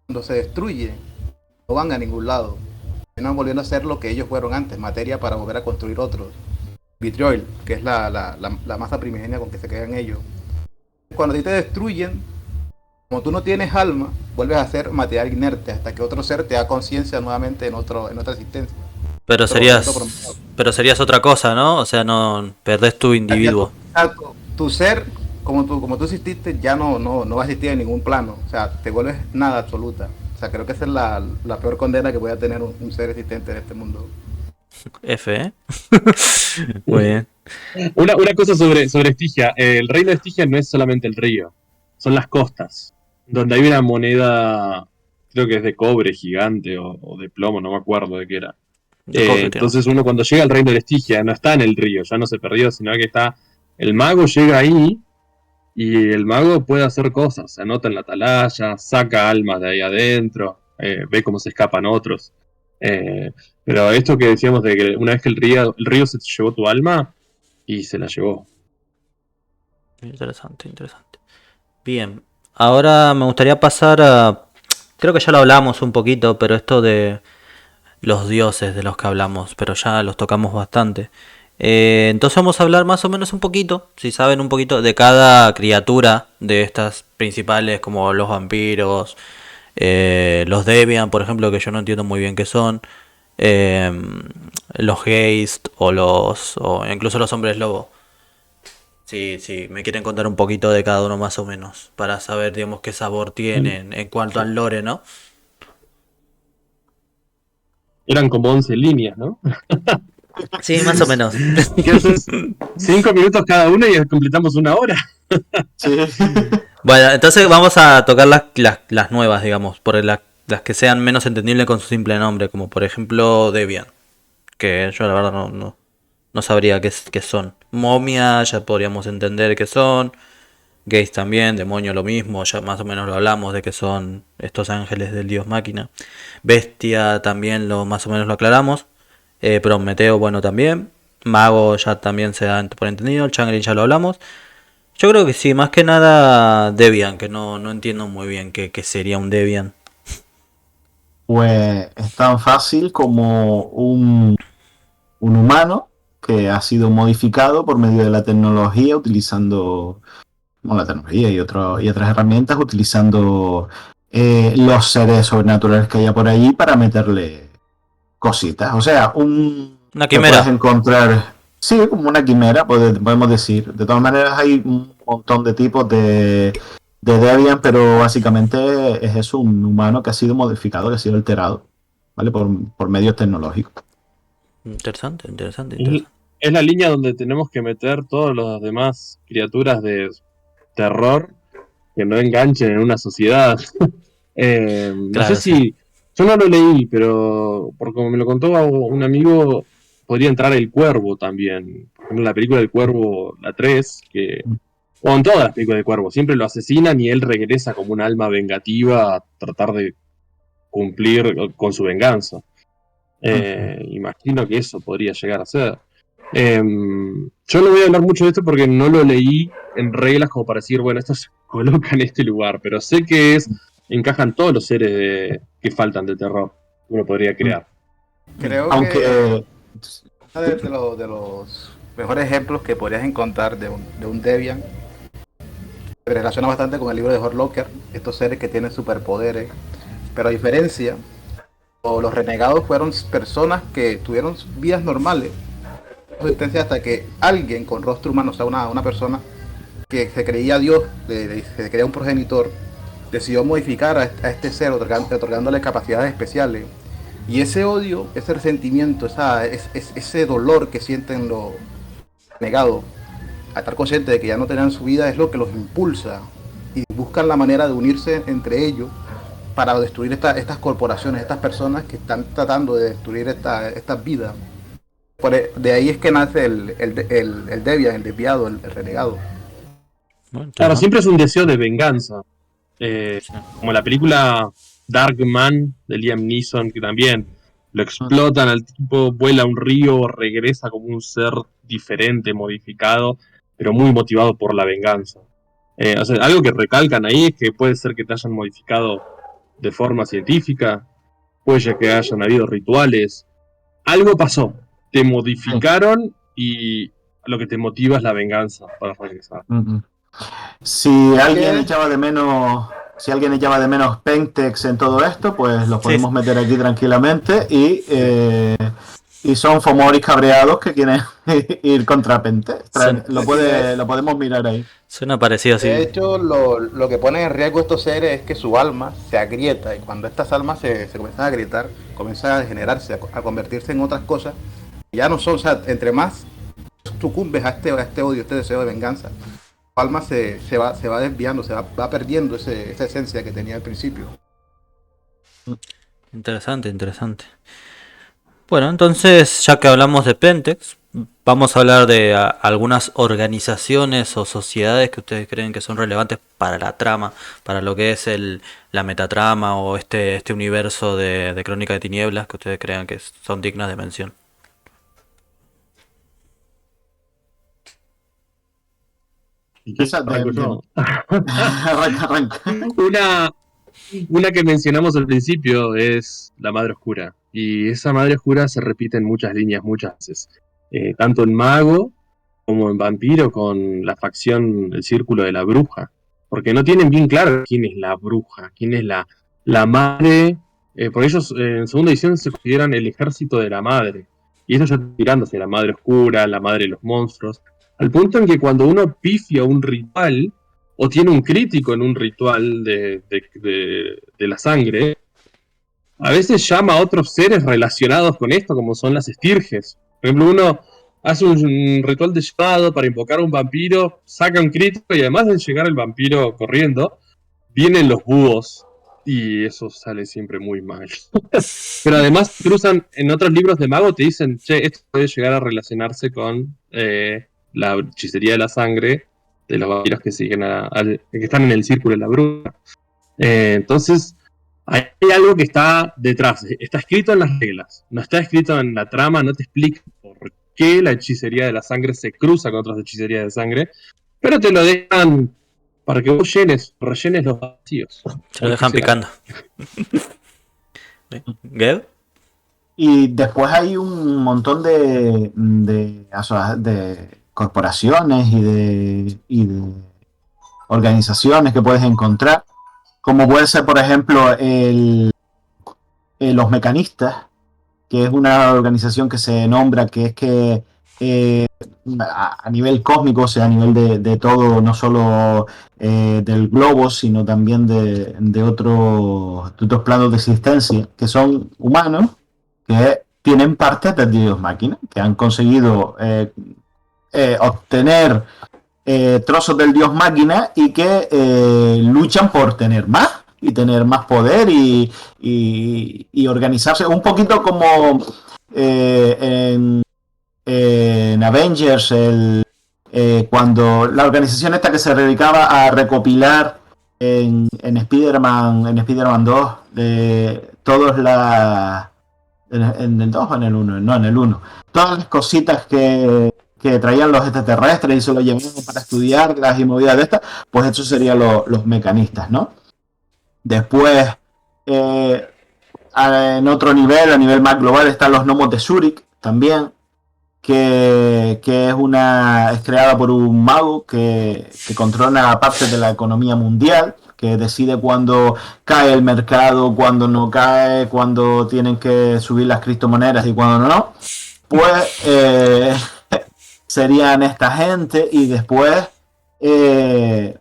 cuando se destruyen, no van a ningún lado. Terminan volviendo a ser lo que ellos fueron antes, materia para volver a construir otros. Vitriol, que es la masa primigenia con que se quedan ellos. Cuando a ti te destruyen, como tú no tienes alma, vuelves a ser material inerte hasta que otro ser te da conciencia nuevamente en otra existencia. Pero serías otra cosa, ¿no? O sea, no perdés tu individuo. Tu ser, como tú exististe, ya no va a existir en ningún plano. O sea, te vuelves nada absoluta. O sea, creo que esa es la peor condena que pueda tener un ser existente en este mundo. F, ¿eh? Muy bien. Una cosa sobre Estigia. El reino de Estigia no es solamente el río, son las costas, donde hay una moneda, creo que es de cobre gigante o de plomo, no me acuerdo de qué era. Entonces uno cuando llega al reino de Estigia no está en el río, ya no se perdió, sino que está, el mago llega ahí y el mago puede hacer cosas, se anota en la atalaya, saca almas de ahí adentro, ve cómo se escapan otros. Pero esto que decíamos de que una vez que el río se llevó tu alma y se la llevó. Interesante, interesante. Bien, ahora me gustaría pasar a... Creo que ya lo hablamos un poquito, pero esto de los dioses de los que hablamos, pero ya los tocamos bastante. Entonces vamos a hablar más o menos un poquito, si saben un poquito, de cada criatura de estas principales, como los vampiros, los Deviant, por ejemplo, que yo no entiendo muy bien qué son, los Geist o incluso los hombres lobo. Sí, me quieren contar un poquito de cada uno más o menos, para saber, digamos, qué sabor tienen en cuanto al lore, ¿no? Eran como 11 líneas, ¿no? Sí, más o menos. ¿Qué haces? 5 minutos cada una y completamos una hora. Sí. Bueno, entonces vamos a tocar las nuevas, digamos, por las que sean menos entendibles con su simple nombre, como por ejemplo Debian, que yo la verdad no sabría qué son. momia ya podríamos entender que son. Gays también, demonio lo mismo, ya más o menos lo hablamos de que son estos ángeles del dios máquina. Bestia también lo más o menos lo aclaramos. Prometeo, bueno, también. Mago ya también se da por entendido. Changeling ya lo hablamos. Yo creo que sí, más que nada Debian, que no entiendo muy bien qué sería un Debian. Pues es tan fácil como un humano que ha sido modificado por medio de la tecnología, utilizando bueno, la tecnología y otras herramientas, utilizando los seres sobrenaturales que haya por allí para meterle cositas. O sea, Una te puedes quimera. encontrar, sí, como una quimera, podemos decir. De todas maneras, hay un montón de tipos de Debian, pero básicamente es eso, un humano que ha sido modificado, que ha sido alterado, ¿vale? Por medios tecnológicos. Interesante, interesante, Es, interesante. es la línea donde tenemos que meter todas las demás criaturas de terror que no enganchen en una sociedad. No sé Claro, sí. si. Yo no lo leí, pero por como me lo contó un amigo, podría entrar el cuervo también. Por ejemplo, la película del cuervo, la 3 que. O en todas las películas del cuervo, siempre lo asesinan y él regresa como un alma vengativa a tratar de cumplir con su venganza. Imagino que eso podría llegar a ser. Yo no voy a hablar mucho de esto porque no lo leí en reglas como para decir, bueno, esto se coloca en este lugar, pero sé que encajan todos los seres que faltan de terror que uno podría crear. Creo que Aunque, uno de los mejores ejemplos que podrías encontrar de un Debian se relaciona bastante con el libro de Horlocker, estos seres que tienen superpoderes, pero a diferencia, los renegados fueron personas que tuvieron vidas normales, hasta que alguien con rostro humano, o sea, una persona que se creía Dios, se creía un progenitor, decidió modificar a este ser, otorgándole capacidades especiales. Y ese odio, ese resentimiento, ese dolor que sienten los negados, a estar conscientes de que ya no tenían su vida, es lo que los impulsa y buscan la manera de unirse entre ellos para destruir estas corporaciones, estas personas que están tratando de destruir estas vidas. De ahí es que nace el Debian, el desviado, el renegado. Bueno, Claro, interesante. siempre es un deseo de venganza. Sí. Como la película Darkman de Liam Neeson, que también lo explotan al tipo, vuela a un río, regresa como un ser diferente, modificado, pero muy motivado por la venganza. O sea, algo que recalcan ahí es que puede ser que te hayan modificado de forma científica, puede ser que hayan habido rituales. Algo pasó, te modificaron y lo que te motiva es la venganza para regresar. si alguien ¿Qué? echaba de menos, si alguien echaba de menos Pentex en todo esto, pues los Sí, podemos meter aquí tranquilamente Sí. y son Fomoris cabreados que quieren ir contra Pentex. suena, Y Lo podemos mirar ahí. suena parecido de así. hecho, lo que pone en riesgo estos seres es que su alma se agrieta y cuando estas almas se comienzan a agrietar, comienzan a degenerarse, a convertirse en otras cosas. Ya no son, o sea, entre más sucumbes a este odio, este deseo de venganza, tu alma se va desviando, va perdiendo esa esencia que tenía al principio. Interesante, interesante. Bueno, entonces, ya que hablamos de Pentex, vamos a hablar de algunas organizaciones o sociedades que ustedes creen que son relevantes para la trama, para lo que es la metatrama o este universo de Crónica de Tinieblas que ustedes crean que son dignas de mención. ¿Y qué? Esa Arranco yo. arranca, arranca. Una, Una que mencionamos al principio es la Madre Oscura. Y esa Madre Oscura se repite en muchas líneas, muchas veces. Tanto en Mago como en Vampiro con la facción, el Círculo de la Bruja. Porque no tienen bien claro quién es la bruja, quién es la madre. Porque ellos en segunda edición se consideran el ejército de la madre. Y ellos ya están tirándose la Madre Oscura, la Madre de los Monstruos. Al punto en que cuando uno pifia un ritual, o tiene un crítico en un ritual de la sangre, a veces llama a otros seres relacionados con esto, como son las estirges. Por ejemplo, uno hace un ritual de llamado para invocar a un vampiro, saca un crítico y además de llegar el vampiro corriendo, vienen los búhos y eso sale siempre muy mal. Pero además cruzan en otros libros de mago, te dicen, che, esto puede llegar a relacionarse con la hechicería de la sangre de los vampiros que siguen que están en el círculo de la bruja. Entonces, hay algo que está detrás, está escrito en las reglas, no está escrito en la trama, no te explica por qué la hechicería de la sangre se cruza con otras hechicerías de sangre, pero te lo dejan para que vos rellenes los vacíos. Se lo dejan picando. ¿Geb? Y después hay un montón de corporaciones y de organizaciones que puedes encontrar, como puede ser, por ejemplo, los Mecanistas, que es una organización que se nombra que es que a nivel cósmico, o sea, a nivel de todo, no solo del globo, sino también de otros planos de existencia, que son humanos, que tienen partes del Dios Máquina, que han conseguido obtener trozos del Dios Máquina y que luchan por tener más y tener más poder y organizarse un poquito como en Avengers, cuando la organización esta que se dedicaba a recopilar en Spider-Man 2 todos en el 2 o en el 1, no, en el 1, todas las cositas que traían los extraterrestres y se lo llevaban para estudiar las movidas de estas, pues eso serían los Mecanistas, ¿no? Después, en otro nivel, a nivel más global, están los Gnomos de Zurich también, que es creada por un mago que controla parte de la economía mundial, que decide cuándo cae el mercado, cuándo no cae, cuándo tienen que subir las criptomonedas y cuándo no. Pues serían esta gente. Y después hay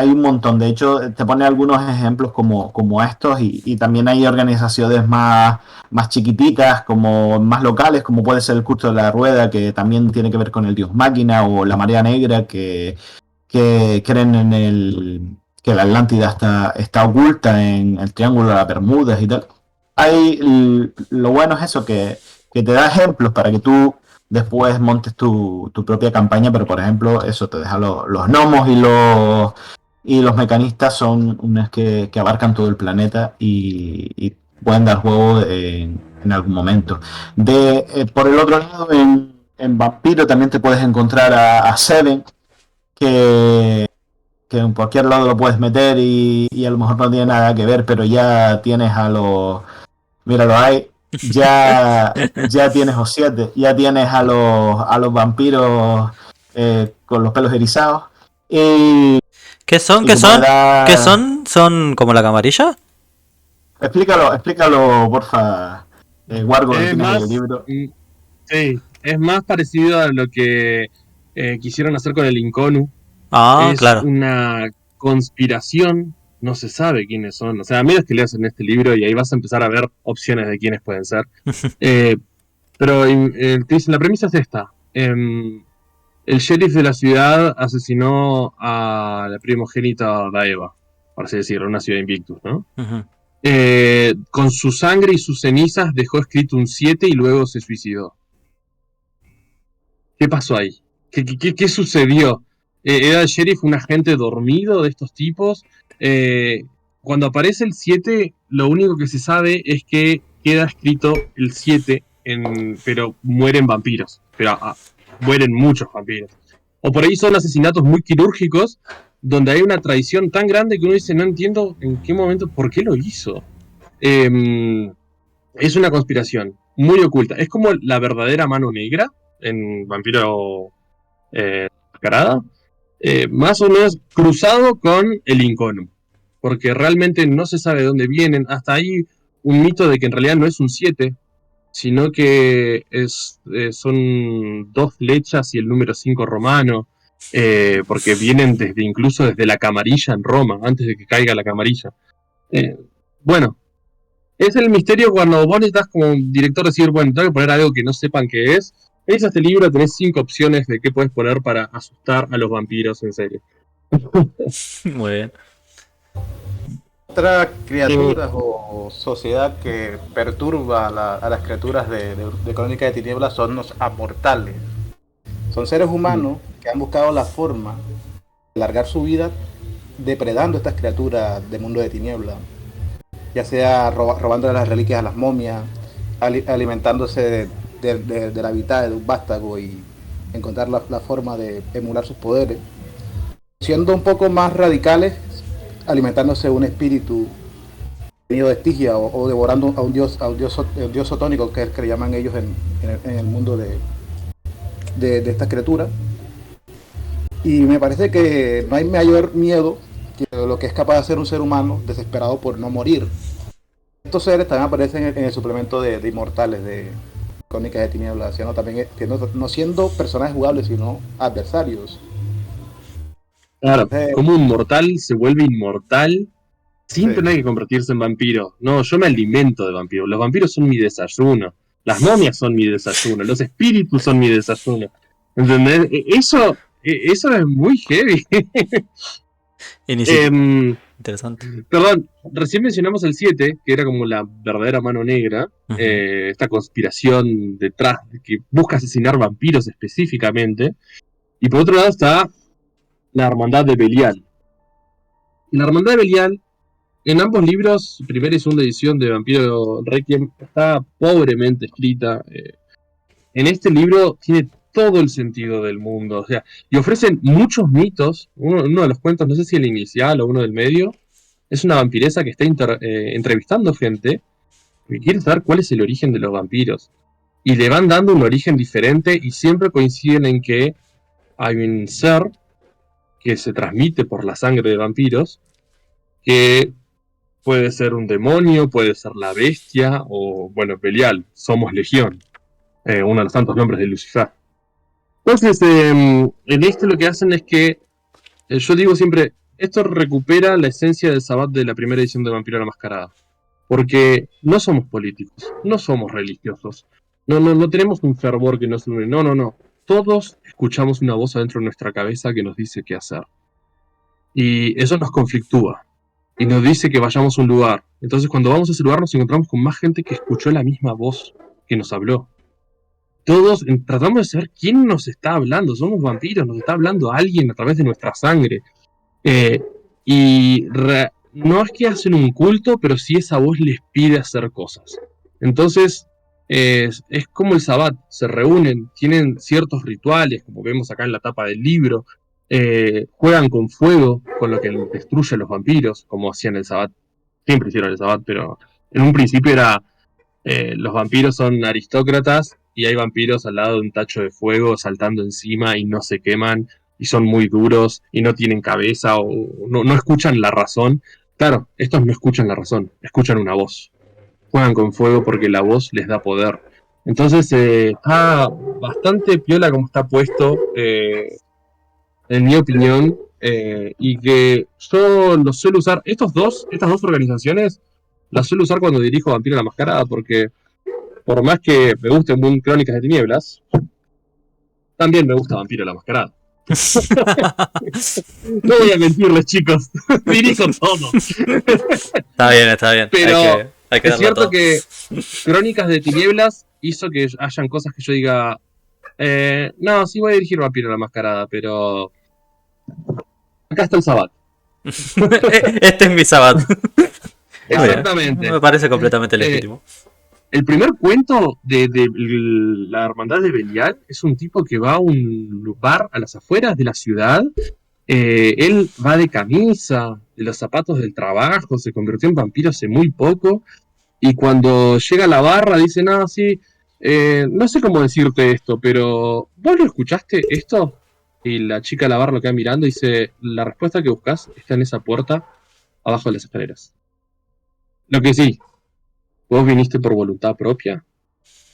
un montón. De hecho, te pone algunos ejemplos como estos, y también hay organizaciones más chiquititas, como más locales, como puede ser el Culto de la Rueda, que también tiene que ver con el Dios Máquina, o la Marea Negra, que creen que la Atlántida está oculta en el Triángulo de las Bermudas y tal. Lo bueno es eso, que te da ejemplos para que tú después montes tu propia campaña, pero por ejemplo eso te deja los gnomos y los mecanistas son unas que abarcan todo el planeta y pueden dar juego en algún momento. Por el otro lado, en Vampiro también te puedes encontrar a Seven, que en cualquier lado lo puedes meter y a lo mejor no tiene nada que ver, pero ya tienes míralo ahí. Ya tienes O7, ya tienes a los vampiros con los pelos erizados. ¿Qué son? ¿Son como la camarilla? Explícalo, porfa, Wargo, Es más, el libro. Sí, es más parecido a lo que quisieron hacer con el Inconu. Es Claro. una conspiración, no se sabe quiénes son. O sea, a menos que leas en este libro y ahí vas a empezar a ver opciones de quiénes pueden ser. Pero te dicen, la premisa es esta. El sheriff de la ciudad asesinó a la primogénita Daeva, por así decirlo, una ciudad Invictus, ¿no? Uh-huh. Con su sangre y sus cenizas dejó escrito un 7 y luego se suicidó. ¿Qué pasó ahí? ¿Qué sucedió? ¿Era el sheriff un agente dormido de estos tipos? Cuando aparece el 7, lo único que se sabe es que queda escrito el 7, pero mueren vampiros. Pero mueren muchos vampiros. O por ahí son asesinatos muy quirúrgicos, donde hay una traición tan grande que uno dice, no entiendo en qué momento, por qué lo hizo. Es una conspiración muy oculta. Es como la verdadera mano negra en Vampiro Mascarada. Más o menos cruzado con el Inconu, porque realmente no se sabe de dónde vienen. Hasta hay un mito de que en realidad no es un 7, sino que son 2 flechas y el número 5 romano, porque vienen incluso desde la camarilla en Roma, antes de que caiga la camarilla. Bueno, es el misterio cuando vos necesitas como director decir, bueno, tengo que poner algo que no sepan qué es. Lees este libro, tenés 5 opciones de qué puedes poner para asustar a los vampiros en serio. Muy bien. Otra criatura o sociedad que perturba a las criaturas de Crónica de Tinieblas son los amortales. Son seres humanos que han buscado la forma de alargar su vida depredando estas criaturas del mundo de tiniebla, ya sea robando las reliquias a las momias, alimentándose de la mitad de un vástago y encontrar la forma de emular sus poderes, siendo un poco más radicales, alimentándose de un espíritu venido de Estigia o devorando a un dios sotónico, que es el que le llaman ellos en el mundo de estas criaturas. Y me parece que no hay mayor miedo que lo que es capaz de hacer un ser humano desesperado por no morir. Estos seres también aparecen en el suplemento de Inmortales de Crónicas de Tinieblas, siendo también, no siendo personajes jugables, sino adversarios. Claro, como un mortal se vuelve inmortal sin Sí. tener que convertirse en vampiro. No, yo me alimento de vampiros. Los vampiros son mi desayuno. Las momias son mi desayuno. Los espíritus son mi desayuno. ¿Entendés? Eso es muy heavy. Interesante. Perdón, recién mencionamos el 7, que era como la verdadera mano negra. Ujú. Esta conspiración detrás que busca asesinar vampiros específicamente. Y por otro lado está la Hermandad de Belial. Y la Hermandad de Belial, en ambos libros, primera y segunda edición de Vampiro Requiem, está pobremente escrita. En este libro tiene todo el sentido del mundo. O sea, y ofrecen muchos mitos. Uno de los cuentos, no sé si el inicial o uno del medio, es una vampiresa que está entrevistando gente que quiere saber cuál es el origen de los vampiros. Y le van dando un origen diferente y siempre coinciden en que hay un ser que se transmite por la sangre de vampiros, que puede ser un demonio, puede ser la bestia, o, bueno, Belial, somos Legión, uno de los tantos nombres de Lucifer. Entonces, en esto lo que hacen es que, yo digo siempre, esto recupera la esencia del Sabbat de la primera edición de Vampiro la Mascarada. Porque no somos políticos, no somos religiosos, no tenemos un fervor que nos une, no. Todos escuchamos una voz adentro de nuestra cabeza que nos dice qué hacer. Y eso nos conflictúa. Y nos dice que vayamos a un lugar. Entonces cuando vamos a ese lugar nos encontramos con más gente que escuchó la misma voz que nos habló. Todos tratamos de saber quién nos está hablando. Somos vampiros, nos está hablando alguien a través de nuestra sangre. No es que hacen un culto, pero sí esa voz les pide hacer cosas. Entonces, es como el Sabbat, se reúnen, tienen ciertos rituales, como vemos acá en la tapa del libro, juegan con fuego, con lo que destruye a los vampiros, como hacían el Sabbat. Siempre hicieron el Sabbat, pero en un principio era, los vampiros son aristócratas y hay vampiros al lado de un tacho de fuego saltando encima y no se queman y son muy duros y no tienen cabeza o no escuchan la razón. Claro, estos no escuchan la razón, escuchan una voz. Juegan con fuego porque la voz les da poder. Entonces está bastante piola como está puesto, en mi opinión, y que yo lo suelo usar. Estas dos organizaciones las suelo usar cuando dirijo Vampiro la Mascarada, porque por más que me gusten muy Crónicas de Tinieblas, también me gusta Vampiro la Mascarada. No voy a mentirles, chicos. Dirijo todo. Está bien. Pero hay que es darlo cierto todo. que Crónicas de Tinieblas hizo que hayan cosas que yo diga, no, sí voy a dirigir Vampiro la Mascarada, pero acá está el Sabbat. Este es mi Sabbat. Muy bien. Exactamente. Me parece completamente legítimo. El primer cuento de la Hermandad de Belial es un tipo que va a un bar a las afueras de la ciudad. Él va de camisa, de los zapatos del trabajo, se convirtió en vampiro hace muy poco. Y cuando llega a la barra dice, no, sí, no sé cómo decirte esto, pero ¿vos lo escuchaste esto? Y la chica de la barra lo queda mirando y dice, la respuesta que buscas está en esa puerta abajo de las escaleras. Lo que sí, ¿vos viniste por voluntad propia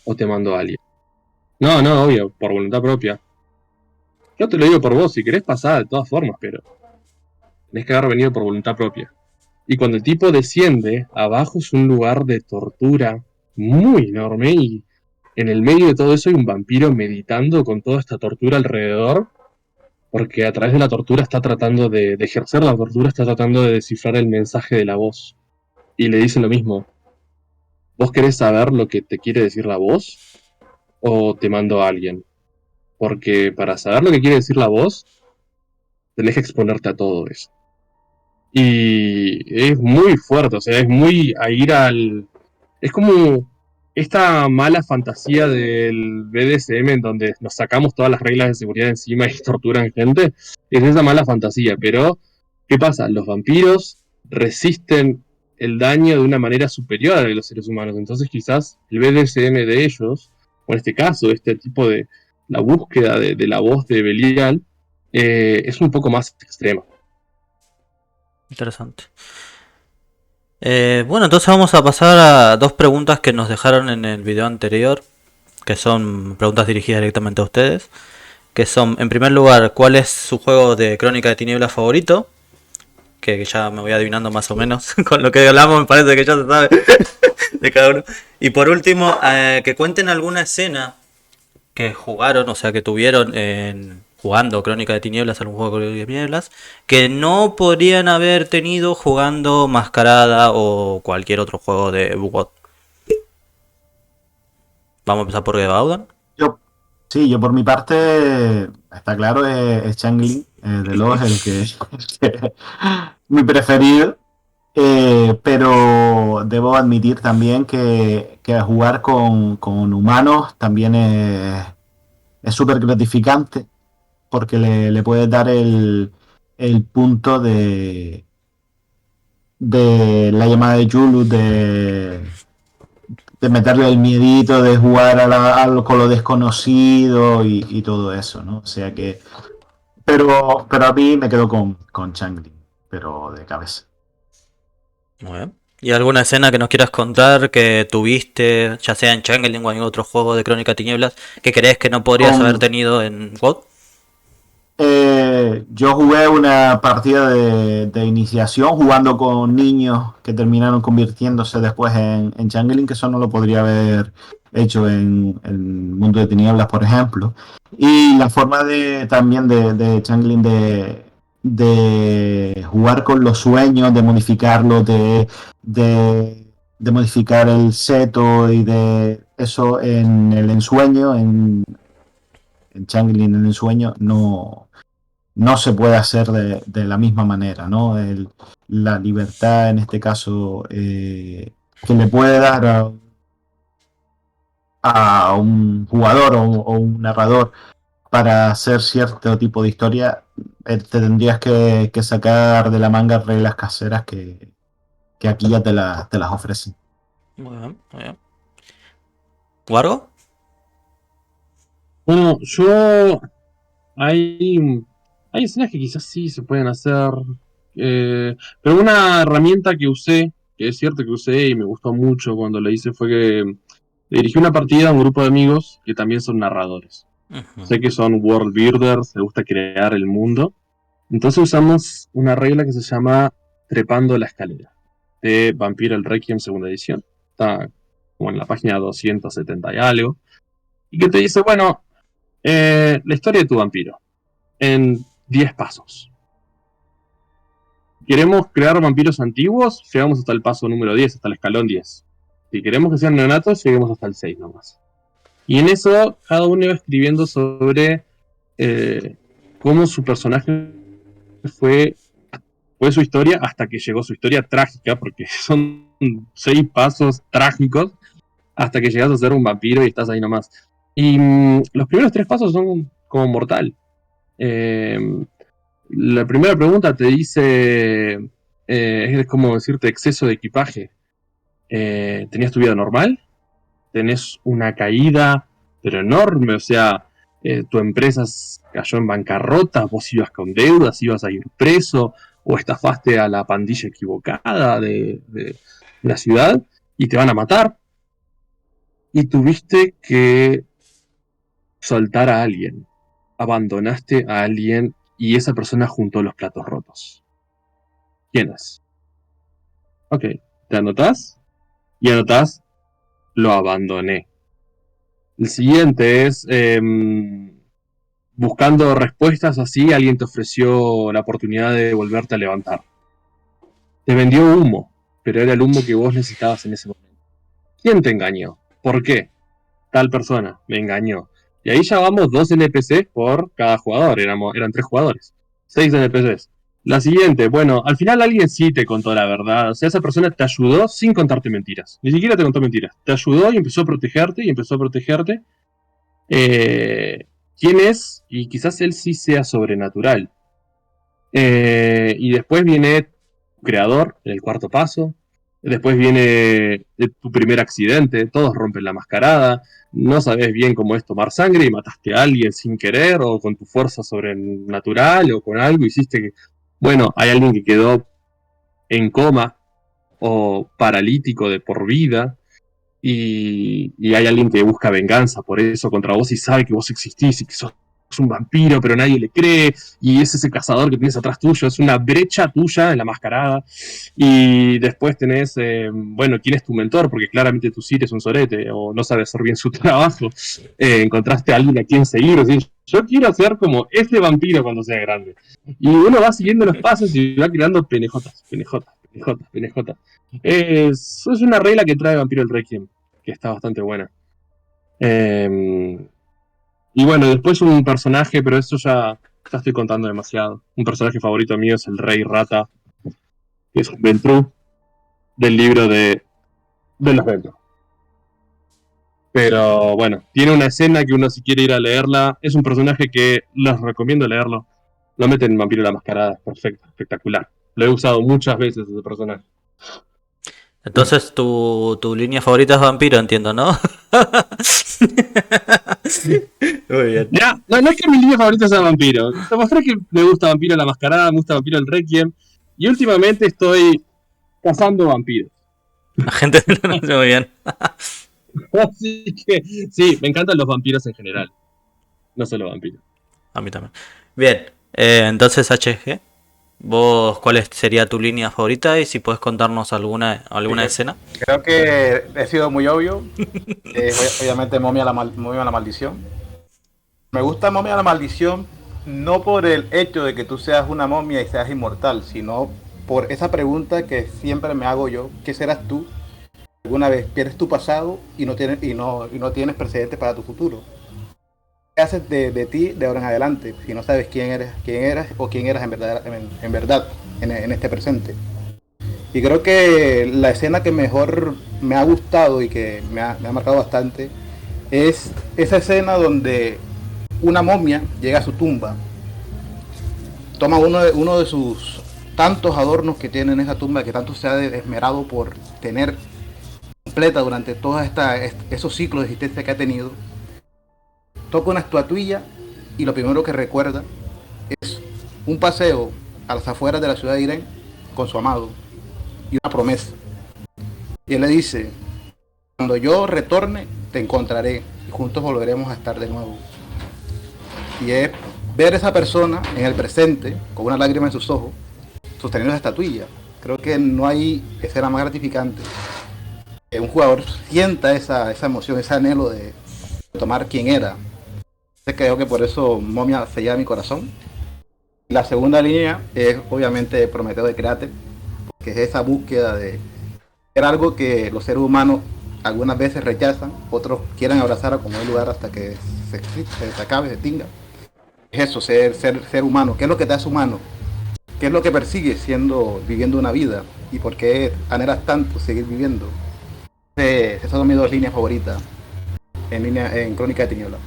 o te mandó alguien? No, obvio, por voluntad propia. Yo te lo digo por vos, si querés pasar de todas formas, pero tenés que haber venido por voluntad propia. Y cuando el tipo desciende, abajo es un lugar de tortura muy enorme y en el medio de todo eso hay un vampiro meditando con toda esta tortura alrededor, porque a través de la tortura está tratando de ejercer la tortura, está tratando de descifrar el mensaje de la voz. Y le dicen lo mismo. ¿Vos querés saber lo que te quiere decir la voz? ¿O te mando a alguien? Porque para saber lo que quiere decir la voz, tenés que exponerte a todo eso. Y es muy fuerte, o sea, es muy a ir al... Es como esta mala fantasía del BDSM en donde nos sacamos todas las reglas de seguridad encima y torturan gente. Es esa mala fantasía, pero ¿qué pasa? Los vampiros resisten el daño de una manera superior a los seres humanos. Entonces quizás el BDSM de ellos, o en este caso, este tipo de la búsqueda de la voz de Belial, es un poco más extrema. Interesante. Bueno, entonces vamos a pasar a dos preguntas que nos dejaron en el video anterior, que son preguntas dirigidas directamente a ustedes, que son, en primer lugar, ¿cuál es su juego de Crónica de Tinieblas favorito? Que ya me voy adivinando más o menos, con lo que hablamos me parece que ya se sabe de cada uno. Y por último, que cuenten alguna escena que jugaron, o sea, que tuvieron jugando Crónica de Tinieblas, algún juego de Crónica de Tinieblas, que no podrían haber tenido jugando Mascarada o cualquier otro juego de WoW. Vamos a empezar por Gebaudan. Yo por mi parte, está claro, es Changeling, de los mi preferido. Pero debo admitir también que jugar con humanos también es súper gratificante porque le puedes dar el punto de la llamada de Yulu, de meterle el miedito, de jugar con lo desconocido y todo eso, ¿no? O sea que... Pero a mí me quedo con Changeling, pero de cabeza. Muy bien. ¿Y alguna escena que nos quieras contar que tuviste, ya sea en Changeling o en otro juego de Crónica de Tinieblas, que crees que no podrías haber tenido en WoW? Yo jugué una partida de iniciación jugando con niños que terminaron convirtiéndose después en Changeling, que eso no lo podría haber hecho en el Mundo de Tinieblas, por ejemplo. Y la forma también de Changeling de jugar con los sueños, de modificarlos, de modificar el seto y de eso en el ensueño, en Changeling en el sueño, no se puede hacer de la misma manera, ¿no? La libertad, en este caso, que le puede dar a un jugador o un narrador para hacer cierto tipo de historia, te tendrías que sacar de la manga reglas caseras que aquí ya te las ofrecen. Muy bien, muy bien. ¿Wargo? Bueno, hay, hay escenas que quizás sí se pueden hacer, pero una herramienta que usé, que es cierto que usé y me gustó mucho cuando la hice, fue que dirigí una partida a un grupo de amigos que también son narradores. Sé que son world builders, les gusta crear el mundo. Entonces usamos una regla que se llama Trepando la escalera, de Vampire el Requiem segunda edición. Está como en la página 270 y algo. Y que te dice, bueno, la historia de tu vampiro, en 10 pasos. ¿Queremos crear vampiros antiguos? Llegamos hasta el paso número 10, hasta el escalón 10. Si queremos que sean neonatos, lleguemos hasta el 6 nomás. Y en eso, cada uno iba escribiendo sobre cómo su personaje fue su historia hasta que llegó su historia trágica, porque son 6 pasos trágicos hasta que llegas a ser un vampiro y estás ahí nomás. Y los primeros 3 pasos son como mortal. La primera pregunta te dice, es como decirte exceso de equipaje. ¿Tenías tu vida normal? ¿Tenés una caída pero enorme? O sea, tu empresa cayó en bancarrota, vos ibas con deudas, ibas a ir preso, o estafaste a la pandilla equivocada de la ciudad y te van a matar. Y tuviste que soltar a alguien. Abandonaste a alguien y esa persona juntó los platos rotos. ¿Quién es? Ok, ¿te anotás? Y anotás, lo abandoné. El siguiente es, buscando respuestas así, alguien te ofreció la oportunidad de volverte a levantar. Te vendió humo, pero era el humo que vos necesitabas en ese momento. ¿Quién te engañó? ¿Por qué? Tal persona me engañó. Y ahí ya vamos 2 NPCs por cada jugador, eran 3 jugadores. 6 NPCs. La siguiente, bueno, al final alguien sí te contó la verdad. O sea, esa persona te ayudó sin contarte mentiras. Ni siquiera te contó mentiras. Te ayudó y empezó a protegerte y empezó a protegerte. ¿Quién es? Y quizás él sí sea sobrenatural. Y después viene tu creador, en el cuarto paso. Después viene tu primer accidente. Todos rompen la mascarada. No sabes bien cómo es tomar sangre y mataste a alguien sin querer o con tu fuerza sobrenatural o con algo hiciste que... Bueno, hay alguien que quedó en coma o paralítico de por vida y hay alguien que busca venganza por eso contra vos y sabe que vos existís y que sos un vampiro, pero nadie le cree, y es ese cazador que tienes atrás tuyo, es una brecha tuya en la mascarada. Y después tenés, bueno, ¿quién es tu mentor? Porque claramente tu Sir es un sorete, o no sabe hacer bien su trabajo. Encontraste a alguien a quien seguir, o sea, yo quiero ser como este vampiro cuando sea grande. Y uno va siguiendo los pasos y va creando penejotas, penejotas, penejotas, penejotas. Es una regla que trae Vampiro el Requiem, que está bastante buena. Y bueno, después un personaje, pero eso ya estoy contando demasiado. Un personaje favorito mío es el Rey Rata, que es un Ventrue del libro de los Ventrue. Pero bueno, tiene una escena que uno si quiere ir a leerla, es un personaje que les recomiendo leerlo. Lo meten en Vampiro la Mascarada, perfecto, espectacular. Lo he usado muchas veces ese personaje. Entonces tu línea favorita es vampiro, entiendo, ¿no? Muy bien. Ya, no es que mi línea favorita sea Vampiro. Te mostré que me gusta Vampiro la Mascarada, me gusta Vampiro el Requiem. Y últimamente estoy cazando vampiros. La gente lo conoce muy bien. Así que sí, me encantan los vampiros en general. No solo vampiros. A mí también. Bien, entonces HG, ¿vos cuál sería tu línea favorita? Y si puedes contarnos alguna escena. Creo que he sido muy obvio. Obviamente Momia la Maldición. Me gusta Momia la Maldición no por el hecho de que tú seas una momia y seas inmortal, sino por esa pregunta que siempre me hago yo: ¿qué serás tú? Alguna vez pierdes tu pasado y no tienes precedentes para tu futuro. ¿Qué haces de ti de ahora en adelante si no sabes quién eras o quién eras en verdad en este presente? Y creo que la escena que mejor me ha gustado y que me ha marcado bastante es esa escena donde una momia llega a su tumba, toma uno de sus tantos adornos que tiene en esa tumba, que tanto se ha esmerado por tener completa durante todos esos ciclos de existencia que ha tenido, toca una estatuilla y lo primero que recuerda es un paseo a las afueras de la ciudad de Irene con su amado y una promesa. Y él le dice: cuando yo retorne te encontraré y juntos volveremos a estar de nuevo. Y es ver a esa persona en el presente con una lágrima en sus ojos sosteniendo esa estatuilla. Creo que no hay escena más gratificante que un jugador sienta esa emoción, ese anhelo de tomar quien era. Creo que por eso Momia se lleva mi corazón. La segunda línea es obviamente Prometeo de Créate, que es esa búsqueda de ser algo que los seres humanos algunas veces rechazan, otros quieren abrazar a como el lugar hasta que se acabe, se extinga. Es eso, ser humano. ¿Qué es lo que te hace humano? ¿Qué es lo que persigues viviendo una vida? ¿Y por qué anhelas tanto seguir viviendo? Esas son mis dos líneas favoritas en Crónica de Tinieblas.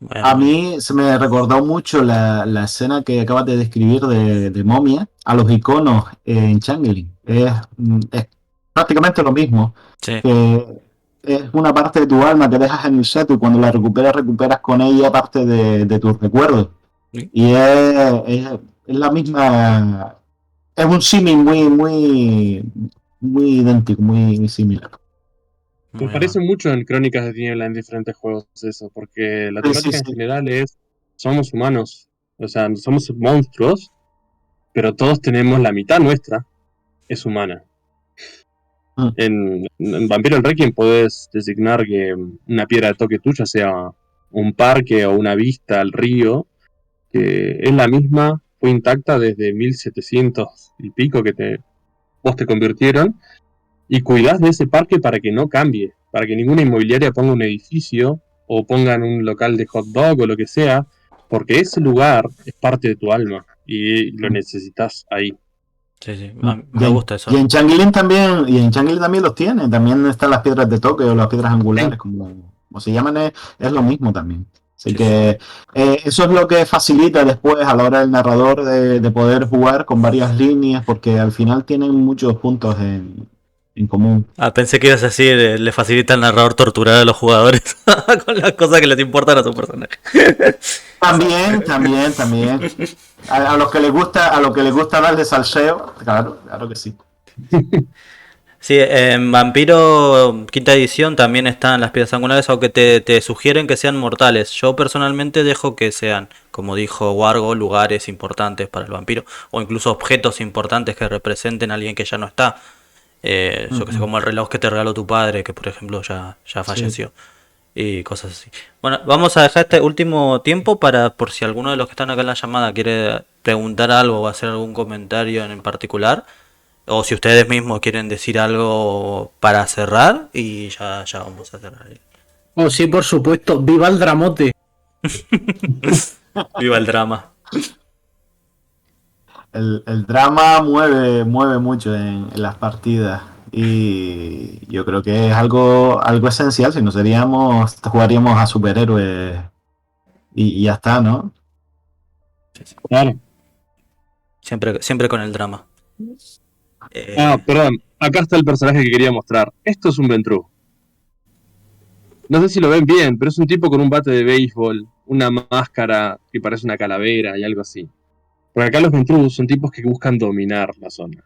Bueno, A mí se me recordó mucho la escena que acabas de describir de Momia a los iconos en Changeling. Es prácticamente lo mismo. sí. Que es una parte de tu alma que dejas en el seto y cuando la recuperas con ella parte de tus recuerdos. ¿Sí? Y es la misma. Es un símil muy idéntico, muy similar. Me Muy parece bien. mucho en Crónicas de Tiniebla en diferentes juegos eso, porque la Sí, temática en sí. general es, somos humanos, o sea, somos monstruos, pero todos tenemos la mitad nuestra, es humana. Mm. En Vampiro el Requiem podés designar que una piedra de toque tuya sea un parque o una vista al río, que es la misma, fue intacta desde 1700 y pico que vos te convirtieron, y cuidás de ese parque para que no cambie, para que ninguna inmobiliaria ponga un edificio o pongan un local de hot dog o lo que sea, porque ese lugar es parte de tu alma y lo necesitas ahí. Sí, sí. Y Me en, gusta y eso. en Changeling también, los tiene. También están las piedras de toque o las piedras angulares, como se llaman, es lo mismo también. Así Sí, sí. que eso es lo que facilita después a la hora del narrador de poder jugar con varias líneas, porque al final tienen muchos puntos en común. Pensé que ibas a decir, le facilita al narrador torturar a los jugadores con las cosas que les importan a su personaje. También. A los que les gusta darle salseo, claro que sí. Sí, en Vampiro quinta edición también están las piedras angulares, aunque te sugieren que sean mortales. Yo personalmente dejo que sean, como dijo Wargo, lugares importantes para el vampiro, o incluso objetos importantes que representen a alguien que ya no está. Yo que sé, como el reloj que te regaló tu padre, que por ejemplo ya falleció. Y cosas así. Bueno, vamos a dejar este último tiempo por si alguno de los que están acá en la llamada quiere preguntar algo o hacer algún comentario en particular. O si ustedes mismos quieren decir algo para cerrar y ya vamos a cerrar. Oh, sí, por supuesto. ¡Viva el dramote! Viva el drama. El drama mueve mucho en las partidas y yo creo que es algo esencial, si no jugaríamos a superhéroes y ya está, ¿no? Claro. Siempre con el drama. Perdón, acá está el personaje que quería mostrar. Esto es un Ventrue. No sé si lo ven bien, pero es un tipo con un bate de béisbol, una máscara que parece una calavera y algo así. Porque acá los Ventrue son tipos que buscan dominar la zona.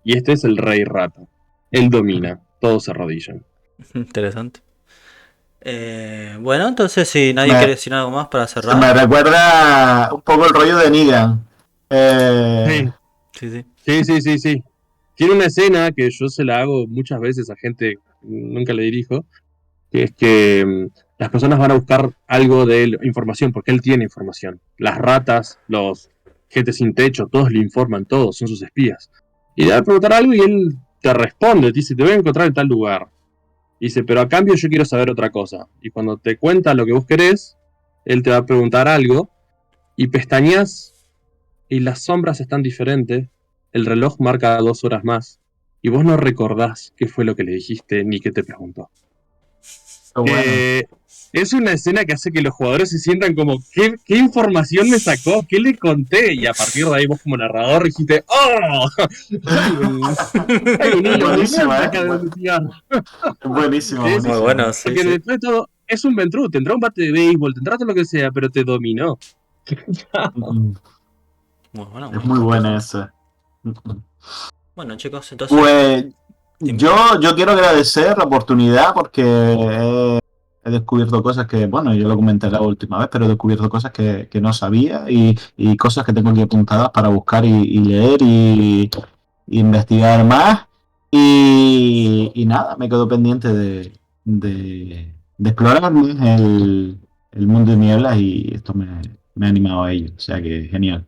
Y este es el Rey Rata. Él domina, todos se arrodillan. Interesante. Bueno, entonces si nadie quiere decir algo más para Me cerrar. recuerda un poco el rollo de Negan. Sí. Sí. Tiene una escena que yo se la hago muchas veces a gente, nunca le dirijo, que es que las personas van a buscar algo de él, información, porque él tiene información. Las ratas, los gente sin techo, todos le informan, todos, son sus espías. Y le va a preguntar algo y él te responde, te dice, te voy a encontrar en tal lugar. Dice, pero a cambio yo quiero saber otra cosa. Y cuando te cuenta lo que vos querés, él te va a preguntar algo y pestañas y las sombras están diferentes, el reloj marca 2 horas más y vos no recordás qué fue lo que le dijiste ni qué te preguntó. Bueno. Es una escena que hace que los jugadores se sientan como, ¿qué información me sacó? ¿Qué le conté? Y a partir de ahí vos como narrador dijiste, ¡oh! Hay un hilo Buenísimo, acá de investigar. Buenísimo. Muy bueno, sí. Porque después de todo, es un Ventrue, tendrá un bate de béisbol, tendrá todo lo que sea, pero te dominó. Muy bueno, Es muy buena esa. Bueno, chicos, entonces. Pues yo quiero agradecer la oportunidad porque he descubierto cosas que, bueno, yo lo comenté la última vez, pero he descubierto cosas que no sabía y cosas que tengo aquí apuntadas para buscar y leer y investigar más. Y nada, me quedo pendiente de explorar más el mundo de nieblas y esto me ha animado a ello. O sea que genial.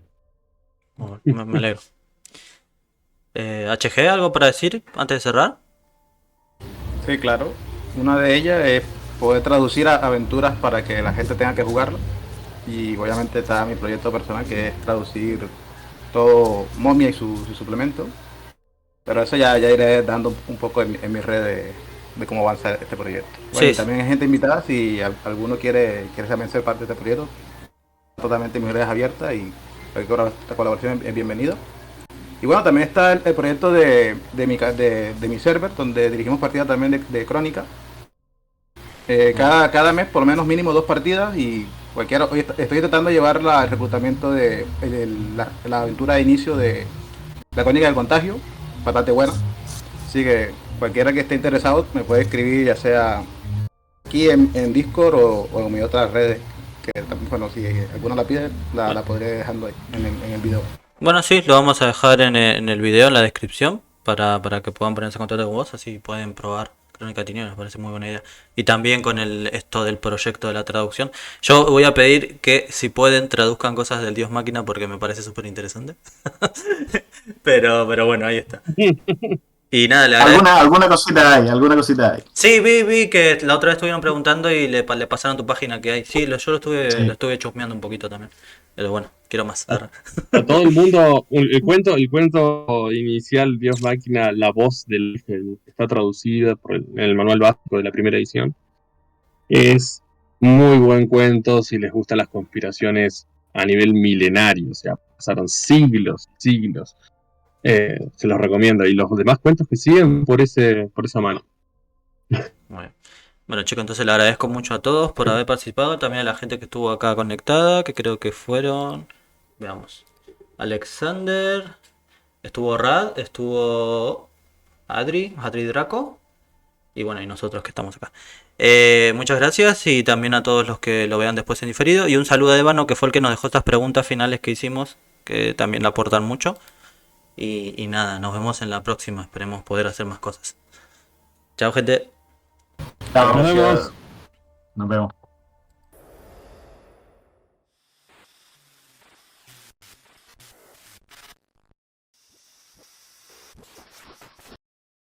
Bueno, me alegro. HG, ¿algo para decir antes de cerrar? Sí, claro. Una de ellas es poder traducir aventuras para que la gente tenga que jugarlo. Y obviamente está mi proyecto personal, que es traducir todo Momia y su suplemento. Pero eso ya iré dando un poco en mis redes de cómo avanza este proyecto. Bueno, Sí. y también hay gente invitada, si alguno quiere también ser parte de este proyecto, totalmente mis redes abiertas y cualquier colaboración es bienvenido. Y bueno, también está el proyecto de mi server, donde dirigimos partidas también de crónica. Cada mes, por lo menos mínimo 2 partidas y cualquiera. Hoy estoy tratando de llevar el reclutamiento de la aventura de inicio de la crónica del contagio, bastante buena. Así que cualquiera que esté interesado me puede escribir, ya sea aquí en Discord o en mis otras redes, que también, bueno, si alguno la pide, la podré dejando ahí en el video. Bueno, sí, lo vamos a dejar en el video, en la descripción, para que puedan ponerse en contacto con vos, así pueden probar Crónica Tinieblas, me parece muy buena idea. Y también con esto del proyecto de la traducción. Yo voy a pedir que, si pueden, traduzcan cosas del Dios Máquina, porque me parece súper interesante. pero bueno, ahí está. Y nada, le agradezco. Alguna cosita hay, alguna cosita hay. Sí, vi que la otra vez estuvieron preguntando y le pasaron tu página que hay. Sí, yo Sí. lo estuve chusmeando un poquito también. Pero bueno, quiero más. Arre. A todo el mundo, el cuento inicial, Dios Máquina, la voz del que está traducida en el manual básico de la primera edición, es muy buen cuento si les gustan las conspiraciones a nivel milenario, o sea, pasaron siglos, siglos. Se los recomiendo. Y los demás cuentos que siguen por esa mano. Muy bien. Bueno, chicos, entonces le agradezco mucho a todos por haber participado. También a la gente que estuvo acá conectada, que creo que fueron. Veamos. Alexander. Estuvo Rad, estuvo Adri Draco. Y bueno, y nosotros que estamos acá. Muchas gracias y también a todos los que lo vean después en diferido. Y un saludo a Ébano, que fue el que nos dejó estas preguntas finales que hicimos, que también le aportan mucho. Y nada, nos vemos en la próxima. Esperemos poder hacer más cosas. Chao, gente. Chao. Nos vemos. Nos vemos.